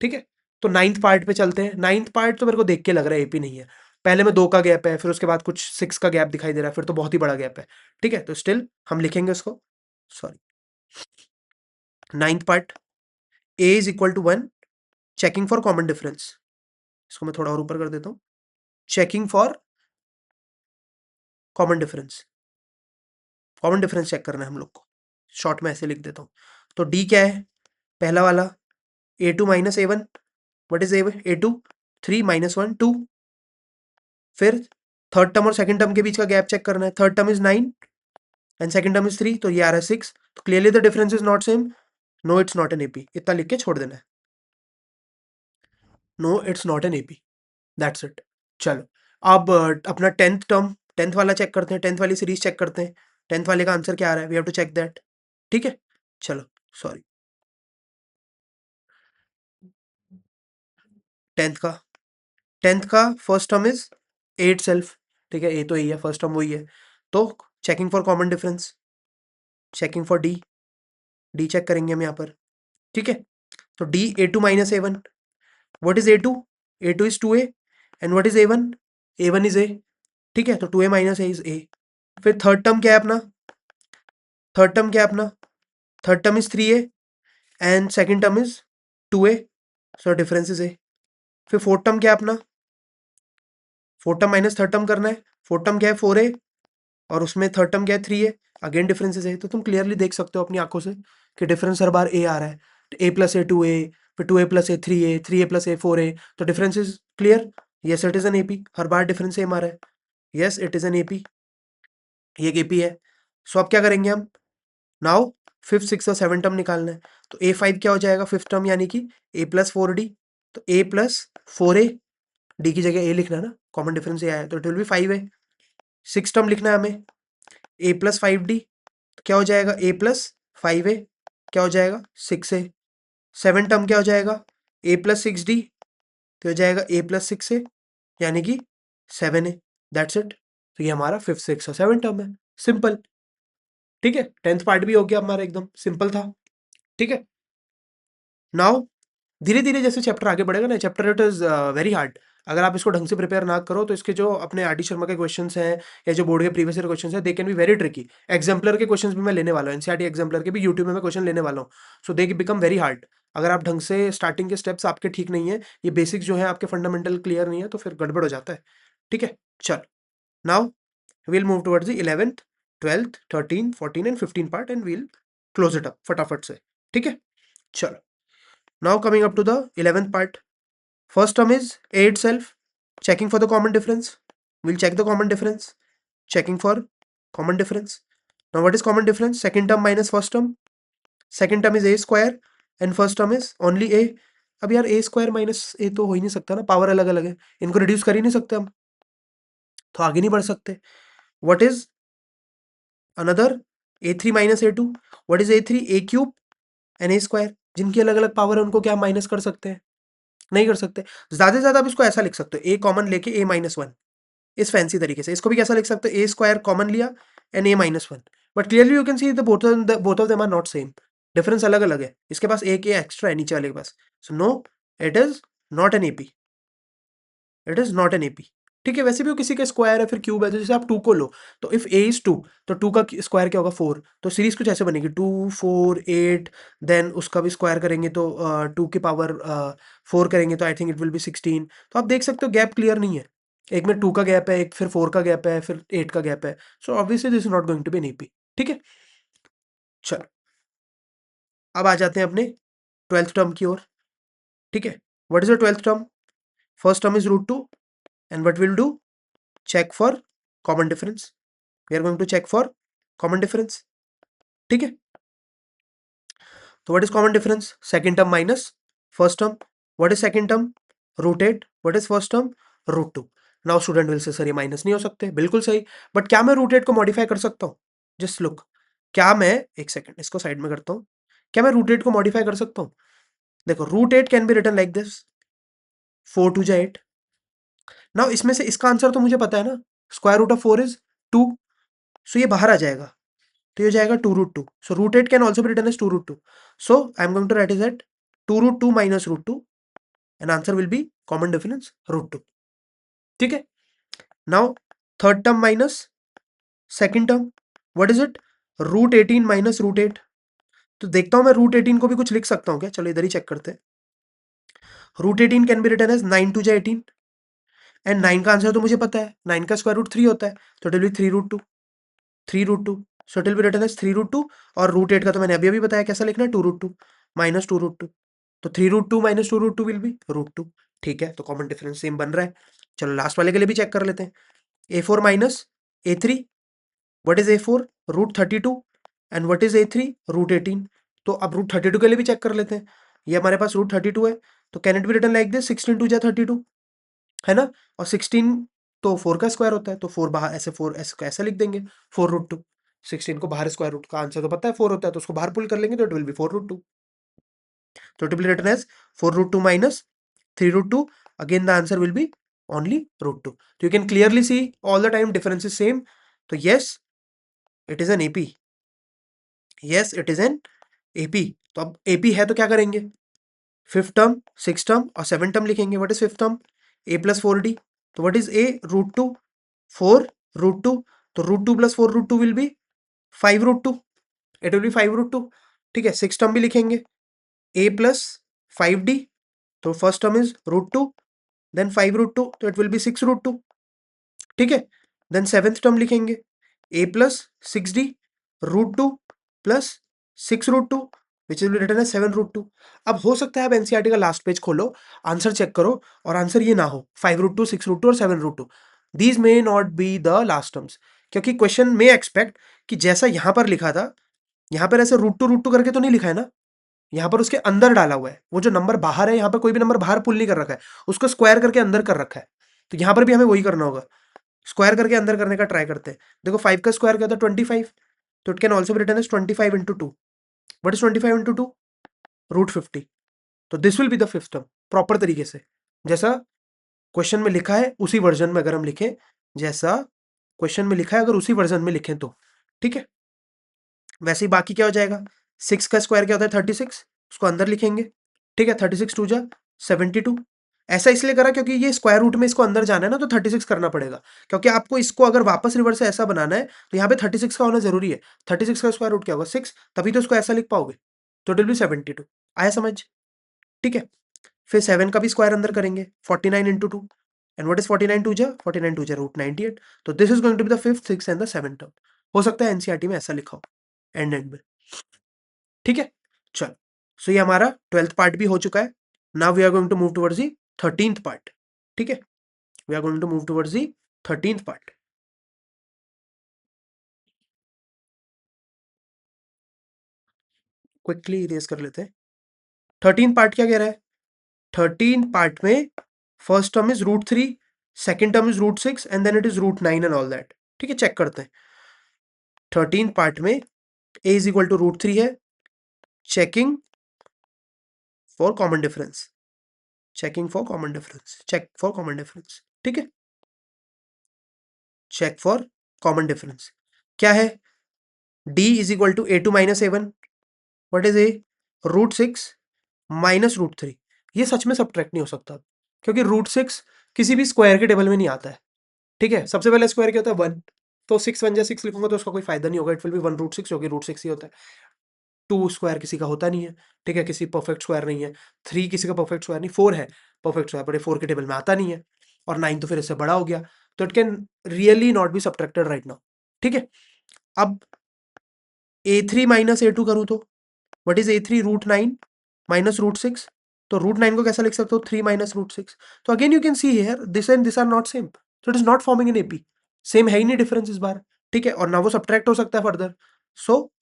ठीक है, तो 9th पार्ट पे चलते हैं। 9th पार्ट तो मेरे को देख के लग रहा है एपी नहीं है। पहले में 2 का गैप है, फिर उसके बाद कुछ 6 का गैप दिखाई दे रहा है, फिर तो बहुत ही बड़ा गैप है। ठीक है, तो स्टिल हम लिखेंगे उसको, sorry. 9th part, a is equal to 1, checking for common difference. इसको मैं थोड़ा और ऊपर कर देता हूँ, checking for common difference. Common difference check करना है हम लोग को, शॉर्ट में ऐसे लिख देता हूँ। तो डी क्या है, पहला वाला A2 minus A1, what is A2? 3 minus 1 2। फिर थर्ड टर्म और सेकंड टर्म के बीच का गैप चेक करना है। Third term is 9 and second term is 3, तो ये आ रहा है 6। तो clearly the difference is not same, no it's not an AP. इतना लिख के छोड़ देना है, no it's not an AP, that's it. चलो अब अपना 10th टर्म, 10th वाला चेक करते हैं, 10th वाली सीरीज चेक करते हैं। 10th वाले का आंसर क्या आ रहा है, we have to check that. ठीक है, चलो सॉरी, 10th का, 10th का first term is a itself. ठीक है, ए तो यही है, फर्स्ट टर्म वही है, तो checking for common difference, checking for d, d check करेंगे हम यहाँ पर। ठीक है, तो d A2 minus A1, what is A2? A2 is 2A and what is A1? A1 is A। ठीक है, तो 2A minus A is A। फिर थर्ड टर्म क्या है अपना, थर्ड टर्म क्या है अपना, third term is 3A and second term is 2A, so difference is A। फिर फोर्थ टर्म क्या है अपना, fourth term minus third term करना है। फोर्थ टर्म क्या है 4A और उसमें थर्ड टर्म क्या है 3A, अगेन डिफरेंसेस है। तो तुम क्लियरली देख सकते हो अपनी आंखों से कि डिफरेंस हर बार A आ रहा है। A प्लस A 2A, फिर 2A plus A 3A, 3A plus A 4A, तो difference is clear. Yes it is an AP, हर बार डिफरेंस सेम आ रहा है। Yes it is an AP, ये एक एपी है। सो अब क्या करेंगे हम, नाउ 5th, 6th और 7th टर्म निकालना है। तो A5 क्या हो जाएगा 5th टर्म, यानी कि A प्लस 4D, तो A प्लस 4A, डी की जगह A लिखना है ना, कॉमन डिफरेंस ये आया तो it will B 5A। 6th term लिखना है हमें A प्लस 5D, क्या हो जाएगा A प्लस 5A, क्या हो जाएगा 6A। 7th टर्म क्या हो जाएगा A प्लस 6D, तो हो जाएगा A प्लस 6A, यानी कि 7A, दैट्स इट। तो ये हमारा 5th, 6th और 7th टर्म है, सिंपल। ठीक है, 10th पार्ट भी हो गया हमारा, एकदम सिंपल था। ठीक है, नाउ धीरे धीरे जैसे चैप्टर आगे बढ़ेगा ना, chapter it is very hard. अगर आप इसको ढंग से प्रिपेयर ना करो तो इसके जो अपने आर डी शर्मा के क्वेश्चंस हैं या जो बोर्ड के प्रीवियस ईयर क्वेश्चंस हैं, they can be very tricky. Exemplar के क्वेश्चंस भी मैं लेने वाला हूँ, एनसीईआरटी एग्जाम्पलर के भी यूट्यूब में मैं क्वेश्चन लेने वाला हूँ। सो दे बिकम वेरी हार्ड। अगर आप ढंग से स्टार्टिंग के स्टेप्स आपके ठीक नहीं है, ये बेसिक्स जो है आपके फंडामेंटल क्लियर नहीं है, तो फिर गड़बड़ हो जाता है। ठीक है, चल now we'll move towards the 11th, 12th, 13th, 14th and 15th part and we'll close it up फटाफट से। ठीक है, चलो now coming up to the 11th part. First term is A itself, checking for the common difference. We'll check the common difference, checking for common difference. Now what is common difference? Second term minus first term. Second term is A square and first term is only A. अब यार A square minus A तो हो ही नहीं सकता ना, power अलग अलग है, इनको रिड्यूस कर ही नहीं सकते हम, तो आगे नहीं बढ़ सकते। What is another A3 minus A2? What is A3? A cube and A square, जिनकी अलग अलग पावर है उनको क्या माइनस कर सकते हैं, नहीं कर सकते। ज्यादा से ज्यादा आप इसको ऐसा लिख सकते हो, ए कॉमन लेके A माइनस 1, इस फैंसी तरीके से। इसको भी कैसा लिख सकते हो, ए स्क्वायर कॉमन लिया and A minus 1, but clearly you can see the both of them are not same, difference अलग अलग है। इसके पास एक ए एक्स्ट्रा है नीचे वाले के पास, so no it is not an AP, it is not an AP. ठीक है, वैसे भी वो किसी का स्क्वायर है फिर क्यूब है, तो जैसे आप 2 को लो, तो इफ ए इज 2, तो 2 का स्क्वायर क्या होगा 4, तो सीरीज कुछ ऐसे बनेगी 2 4 8, देन उसका भी स्क्वायर करेंगे तो 2 की पावर 4 करेंगे तो आई थिंक इट विल बी 16। तो आप देख सकते हो गैप क्लियर नहीं है, एक में 2 का गैप है, एक फिर 4 का गैप है, फिर 8 का गैप है। So obviously this is not going to be an AP. ठीक है, चलो अब आ जाते हैं अपने 12th टर्म की ओर। ठीक है, what is the 12th term? First term is √2 and what will do, check for common difference. We are going to check for common difference. ठीक है, तो what is common difference? Second term minus first term. What is second term? √8. What is first term? √2. Now student will say sir ये minus नहीं हो सकते, बिल्कुल सही। But क्या मैं रूट 8 को मॉडिफाई कर सकता हूँ? जस्ट लुक, क्या मैं, एक सेकंड इसको साइड में करता हूँ, क्या मैं रूट 8 को मॉडिफाई कर सकता हूँ? देखो root 8 can be written like this, 4 2 जा 8। नाउ इसमें से इसका आंसर तो मुझे पता है ना, square root of 4 is 2, so ये बाहर आ जाएगा, तो ये हो जाएगा 2 root 2। So root 8 can also be written as 2 root 2। So I am going to write is at 2 root 2 minus root 2, and answer will be common difference root 2। ठीक है, now third term minus second term, what is it? Root 18 minus root 8। तो देखता हूं मैं root 18 को भी कुछ लिख सकता हूं क्या? चलो इधर ही चेक करते हैं। Root 18 can be written as 9 2 जा 18, एंड 9 का आंसर तो मुझे पता है, 9 का स्क्वायर रूट 3 होता है, तो it will be 3 root 2, 3 root 2। So it will be written as 3 root 2, और रूट 8 का तो मैंने अभी अभी बताया कैसा लिखना है, 2 रूट 2 माइनस 2 रूट 2। तो 3 root 2 minus 2 root 2 will be root 2। ठीक है, तो कॉमन डिफरेंस सेम बन रहा है। चलो लास्ट वाले के लिए भी चेक कर लेते हैं। A4 minus A3, what is A4? Root 32, and what is A3? Root 18। तो अब रूट 32 के लिए भी चेक कर लेते हैं। ये हमारे पास रूट 32 है, तो can it be written like this, 16 2 जा 32, है ना? और 16 तो 4 का स्क्वायर होता है, तो 4 बाहर, ऐसे 4 ऐसे को ऐसे लिख देंगे, 4 रूट 2। 16 को बाहर स्क्वायर रूट का आंसर तो पता है 4 होता है, तो उसको बाहर पुल कर लेंगे, तो इट विल बी 4 रूट 2। तो it will written as 4 root 2 minus 3 root 2। Again the answer will be only root 2. So you can clearly see all the time difference is same. So yes, it is an AP. Yes, it is an AP. तो अब AP है तो क्या करेंगे? Fifth term, six term और seven term लिखेंगे। What is fifth term? A plus 4D। तो what is A? Root 2, 4 root 2। तो root 2 plus 4 root 2 will be 5 root 2। It will B 5 root 2। ठीक है, सिक्स टर्म भी लिखेंगे, A प्लस 5D। तो first term is root 2, then 5 root 2, तो it will B 6 root 2। ठीक है, देन सेवेंथ टर्म लिखेंगे, A plus 6D root 2 plus 6 root 2, which will written है 7 रूट 2। अब हो सकता है आप एनसीईआरटी का लास्ट पेज खोलो, आंसर चेक करो, और आंसर ये ना हो 5 रूट 2, 6 रूट 2 और 7 root 2। These may not be the last terms, क्योंकि क्वेश्चन में एक्सपेक्ट कि जैसा यहां पर लिखा था, यहां पर ऐसे रूट टू करके तो नहीं लिखा है ना, यहाँ पर उसके अंदर डाला हुआ है। वो जो नंबर बाहर है, यहाँ पर कोई भी नंबर बाहर पुल नहीं कर रखा है, उसको स्क्वायर करके अंदर कर रखा है। तो यहाँ पर भी हमें वही करना होगा, स्क्वायर करके अंदर करने का ट्राई करते हैं। देखो 5 का स्क्वायर क्या होता है? 25। तो it can also be written as 25 into 2। What is 25 into 2? Root 50। तो this will be the fifth term, proper तरीके से जैसा क्वेश्चन में लिखा है उसी वर्जन में अगर हम लिखें, जैसा क्वेश्चन में लिखा है अगर उसी वर्जन में लिखें तो ठीक है। वैसे ही बाकी क्या हो जाएगा? 6 का स्क्वायर क्या होता है? 36, उसको अंदर लिखेंगे। ठीक है, 36 2 जा 72। ऐसा इसलिए करा क्योंकि ये स्क्वायर रूट में इसको अंदर जाना है ना, तो 36 करना पड़ेगा, क्योंकि आपको इसको अगर वापस रिवर्स से ऐसा बनाना है तो यहाँ पे 36 का होना जरूरी है। 36 का स्क्वायर रूट क्या होगा? 6, तभी तो इसको ऐसा लिख पाओगे। तो इट विल बी 72। आया समझ? ठीक है, फिर 7 का भी स्क्वायर अंदर करेंगे, 49 इंटू 2। एंड व्हाट इज 49 2 जा 49 2 जा रूट 98। तो this is going to be the fifth, six and the seven term. हो सकता है एनसीईआरटी में ऐसा लिखा हो एंड में। ठीक है, चलो। सो ये हमारा 12th पार्ट भी हो चुका है। Now we are going to move towards the 13th part. ठीक है, we are going to move towards the 13th part. Quickly erase कर लेते हैं। 13th पार्ट क्या कह रहा है? 13th पार्ट में first term is root 3, second term is root 6, and then it is root 9 and all that. ठीक है, चेक करते हैं। 13th पार्ट में a is equal to root 3 है, checking for common difference, checking for common difference, check for common difference. ठीक है, check for common difference क्या है? d is equal to a2 minus a1। What is a? Root 6 minus root 3। ये सच में subtract नहीं हो सकता, क्योंकि रूट 6 किसी भी स्क्वायर के टेबल में नहीं आता है। ठीक है, सबसे पहले स्क्वायर क्या होता है? 1। तो 6 1 जा 6 लिखूंगा तो उसका कोई फायदा नहीं होगा, इट विल बी 1 रूट 6, जो कि रूट 6 ही होता है। 2 स्क्वायर किसी का होता नहीं है। ठीक है, किसी परफेक्ट स्क्वायर नहीं है। 3 किसी का परफेक्ट स्क्वायर नहीं, 4 है परफेक्ट स्क्वायर, बट 4 के टेबल में आता नहीं है। और 9 तो फिर इससे बड़ा हो गया, तो it can really not be subtracted right now. ठीक है, अब a3 माइनस a2 करूं तो what is a3? Root 9 minus root 6। तो रूट 9 को कैसा लिख सकते हो? 3 माइनस रूट 6। तो again you can see here this and this are not same, so it is not forming an AP. Same है ही नहीं डिफरेंस इस बार। ठीक है, और ना वो सब्ट्रैक्ट हो सकता है further, so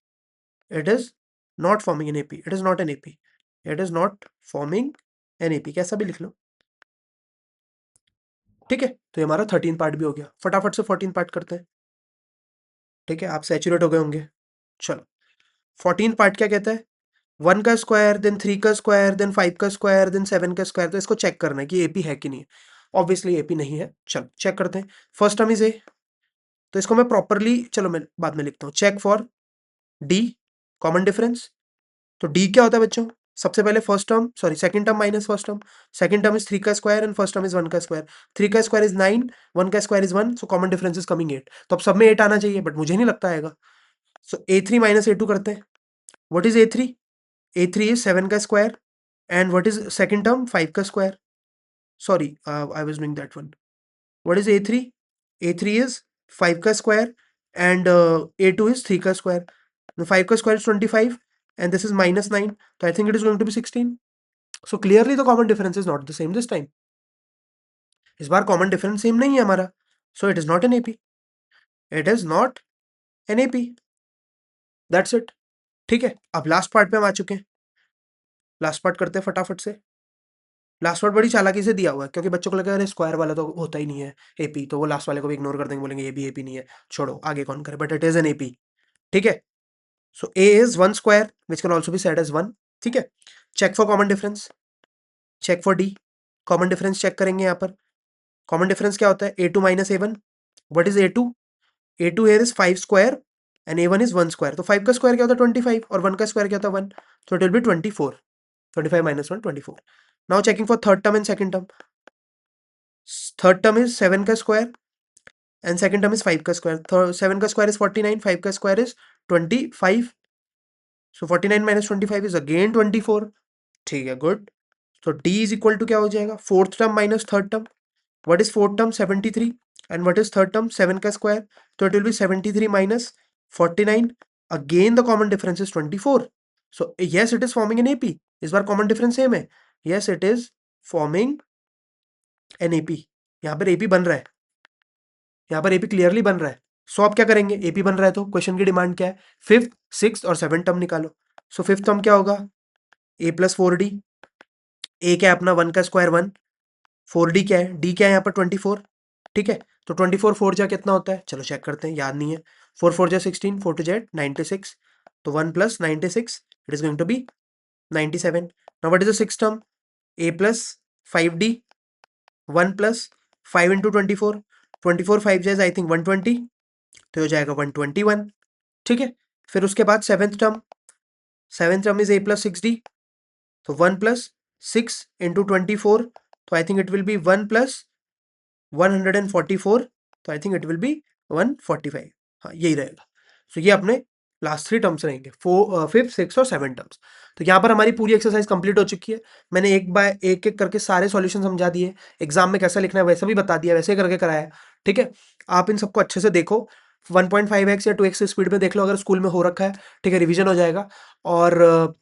it is not forming an AP, it is not an AP, it is not forming an AP, कैसा भी लिख लो। ठीक है, तो ये हमारा 13 पार्ट भी हो गया। फटाफट से 14 पार्ट करते हैं। ठीक है, आप सैचुरेट हो गए होंगे। चलो, 14 पार्ट क्या कहता है? 1 का स्क्वायर, देन 3 का स्क्वायर, देन 5 का स्क्वायर, देन 7 का स्क्वायर। तो इसको चेक करना है कि एपी है कि नहीं है। ऑब्वियसली एपी नहीं है। चलो चेक करते हैं। फर्स्ट टर्म इज ए, तो इसको मैं प्रॉपरली, चलो मैं बाद में लिखता हूँ। Check for D, common difference. तो डी क्या होता है बच्चों? सबसे पहले first term, sorry second term minus first term. Second term is 3 का square and first term is 1 का स्क्वायर। 3 का स्क्वायर इज 9, 1 का square is 1, so common difference is coming 8। तो अब सब में 8 आना चाहिए, बट मुझे नहीं लगता आएगा। सो a3 माइनस a2 करते हैं। What is a3? a3 is 7 का square and what is second term? 5 का square. Sorry, I was doing that one. What is A3? A3 is 5 का square and A2 is 3 का square. The 5 का square is 25 and this is minus 9. So I think it is going to be 16. So clearly the common difference is not the same this time. इस बार common difference same नहीं है हमारा. So it is not an AP. It is not an AP. That's it. ठीक है, अब last part पे हम आ चुके हैं। लास्ट पार्ट करते हैं फटाफट से। लास्ट पार्ट बड़ी चालाकी से दिया हुआ है, क्योंकि बच्चों को लगा अरे स्क्वायर वाला तो होता ही नहीं है एपी, तो वो लास्ट वाले को भी इग्नोर कर देंगे, बोलेंगे ये भी एपी नहीं है, छोड़ो आगे कौन करे, but it is an AP. ठीक है, so a is 1 square which can also be said as 1। ठीक है, check for common difference, check for D. Common difference चेक करेंगे यहाँ पर। कॉमन डिफरेंस क्या होता है? A two minus a one. What is a two? A two here is 5 square and a one is 1 square. तो 5 का स्क्वायर क्या होता है? 25 और 1 का स्क्वायर क्या होता है? 1। तो it will B 24। 25 minus 1, 24. Now checking for third term and second term. Third term is 7 का square and second term is 5 का square. 7 का square is 49, 5 का square is 25. So 49 minus 25 is again 24. ठीक है, good. So D is equal to क्या हो जाएगा? Fourth term minus third term. What is fourth term? 73. And what is third term? 7 का square. So it will be 73 minus 49. Again the common difference is 24. So yes, it is forming an AP. इस बार common difference same है. Yes, it is forming an AP. यहाँ पर AP बन रहा है, यहाँ पर AP क्लियरली बन रहा है। सो आप क्या करेंगे? AP बन रहा है तो क्वेश्चन की डिमांड क्या है? फिफ्थ, सिक्स्थ और सेवन टर्म निकालो। सो फिफ्थ टर्म क्या होगा? A plus 4D। A क्या है अपना? 1 का स्क्वायर 1। 4D क्या है? D क्या है यहाँ पर? 24। ठीक है, तो 24 4 जा कितना होता है? चलो चेक करते हैं, याद नहीं है। 4 4 जा 16, 4 2 जा 96। तो 1 प्लस 96, it is going to be 97। Now what is the sixth term? A plus 5D, 1 प्लस 5 इंटू 24। 24 5 जाए आई थिंक 120, तो हो जाएगा 121। ठीक है, फिर उसके बाद seventh term is a plus 6D। तो 1 प्लस 6 इंटू 24, तो आई think it will be 1 plus 144। तो आई थिंक इट विल बी 145। हाँ, यही रहेगा। सो ये अपने लास्ट 3 टर्म्स रहेंगे, फिफ्थ, सिक्स और सेवन टर्म्स। तो यहाँ पर हमारी पूरी एक्सरसाइज कंप्लीट हो चुकी है। मैंने एक बाय एक एक करके सारे सॉल्यूशन समझा दिए, एग्जाम में कैसा लिखना है वैसे भी बता दिया, वैसे करके कराया। ठीक है, आप इन सबको अच्छे से देखो। 1.5x या 2x स्पीड में देख लो अगर स्कूल में हो रखा है। ठीक है, रिवीजन हो जाएगा। और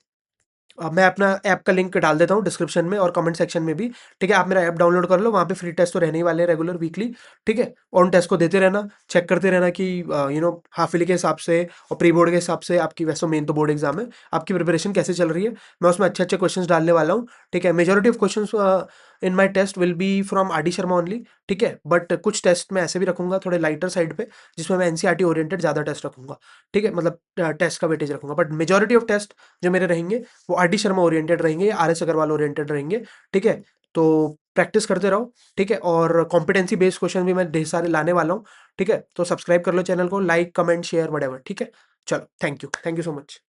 मैं अपना ऐप का लिंक डाल देता हूँ डिस्क्रिप्शन में और कमेंट सेक्शन में भी। ठीक है, आप मेरा ऐप डाउनलोड कर लो, वहाँ पे फ्री टेस्ट तो रहने ही वाले हैं रेगुलर वीकली। ठीक है, और उन टेस्ट को देते रहना, चेक करते रहना कि हाफ ईयरली के हिसाब से और प्री बोर्ड के हिसाब से आपकी, वैसे मेन तो बोर्ड एग्जाम है, आपकी प्रिपरेशन कैसे चल रही है। मैं उसमें अच्छे अच्छे क्वेश्चन डालने वाला हूँ। ठीक है, majority of question in my test will be from R D Sharma only. ठीक है, बट कुछ टेस्ट मैं ऐसे भी रखूंगा थोड़े लाइटर साइड पे, जिसमें मैं एनसीईआरटी ओरिएंटेड ज़्यादा टेस्ट रखूंगा। ठीक है, मतलब टेस्ट का वेटेज रखूंगा, बट मेजोरिटी ऑफ टेस्ट जो मेरे रहेंगे वो आर डी शर्मा ओरिएंटेड रहेंगे या आर एस अग्रवाल ओरिएंटेड रहेंगे। ठीक है, तो प्रैक्टिस करते रहो। ठीक है, और कॉम्पिटेंसी बेस्ड क्वेश्चन भी मैं ढेर सारे लाने वाला हूँ। ठीक है, तो सब्सक्राइब कर लो चैनल को, like comment share what ever. ठीक है, चलो, थैंक यू सो मच।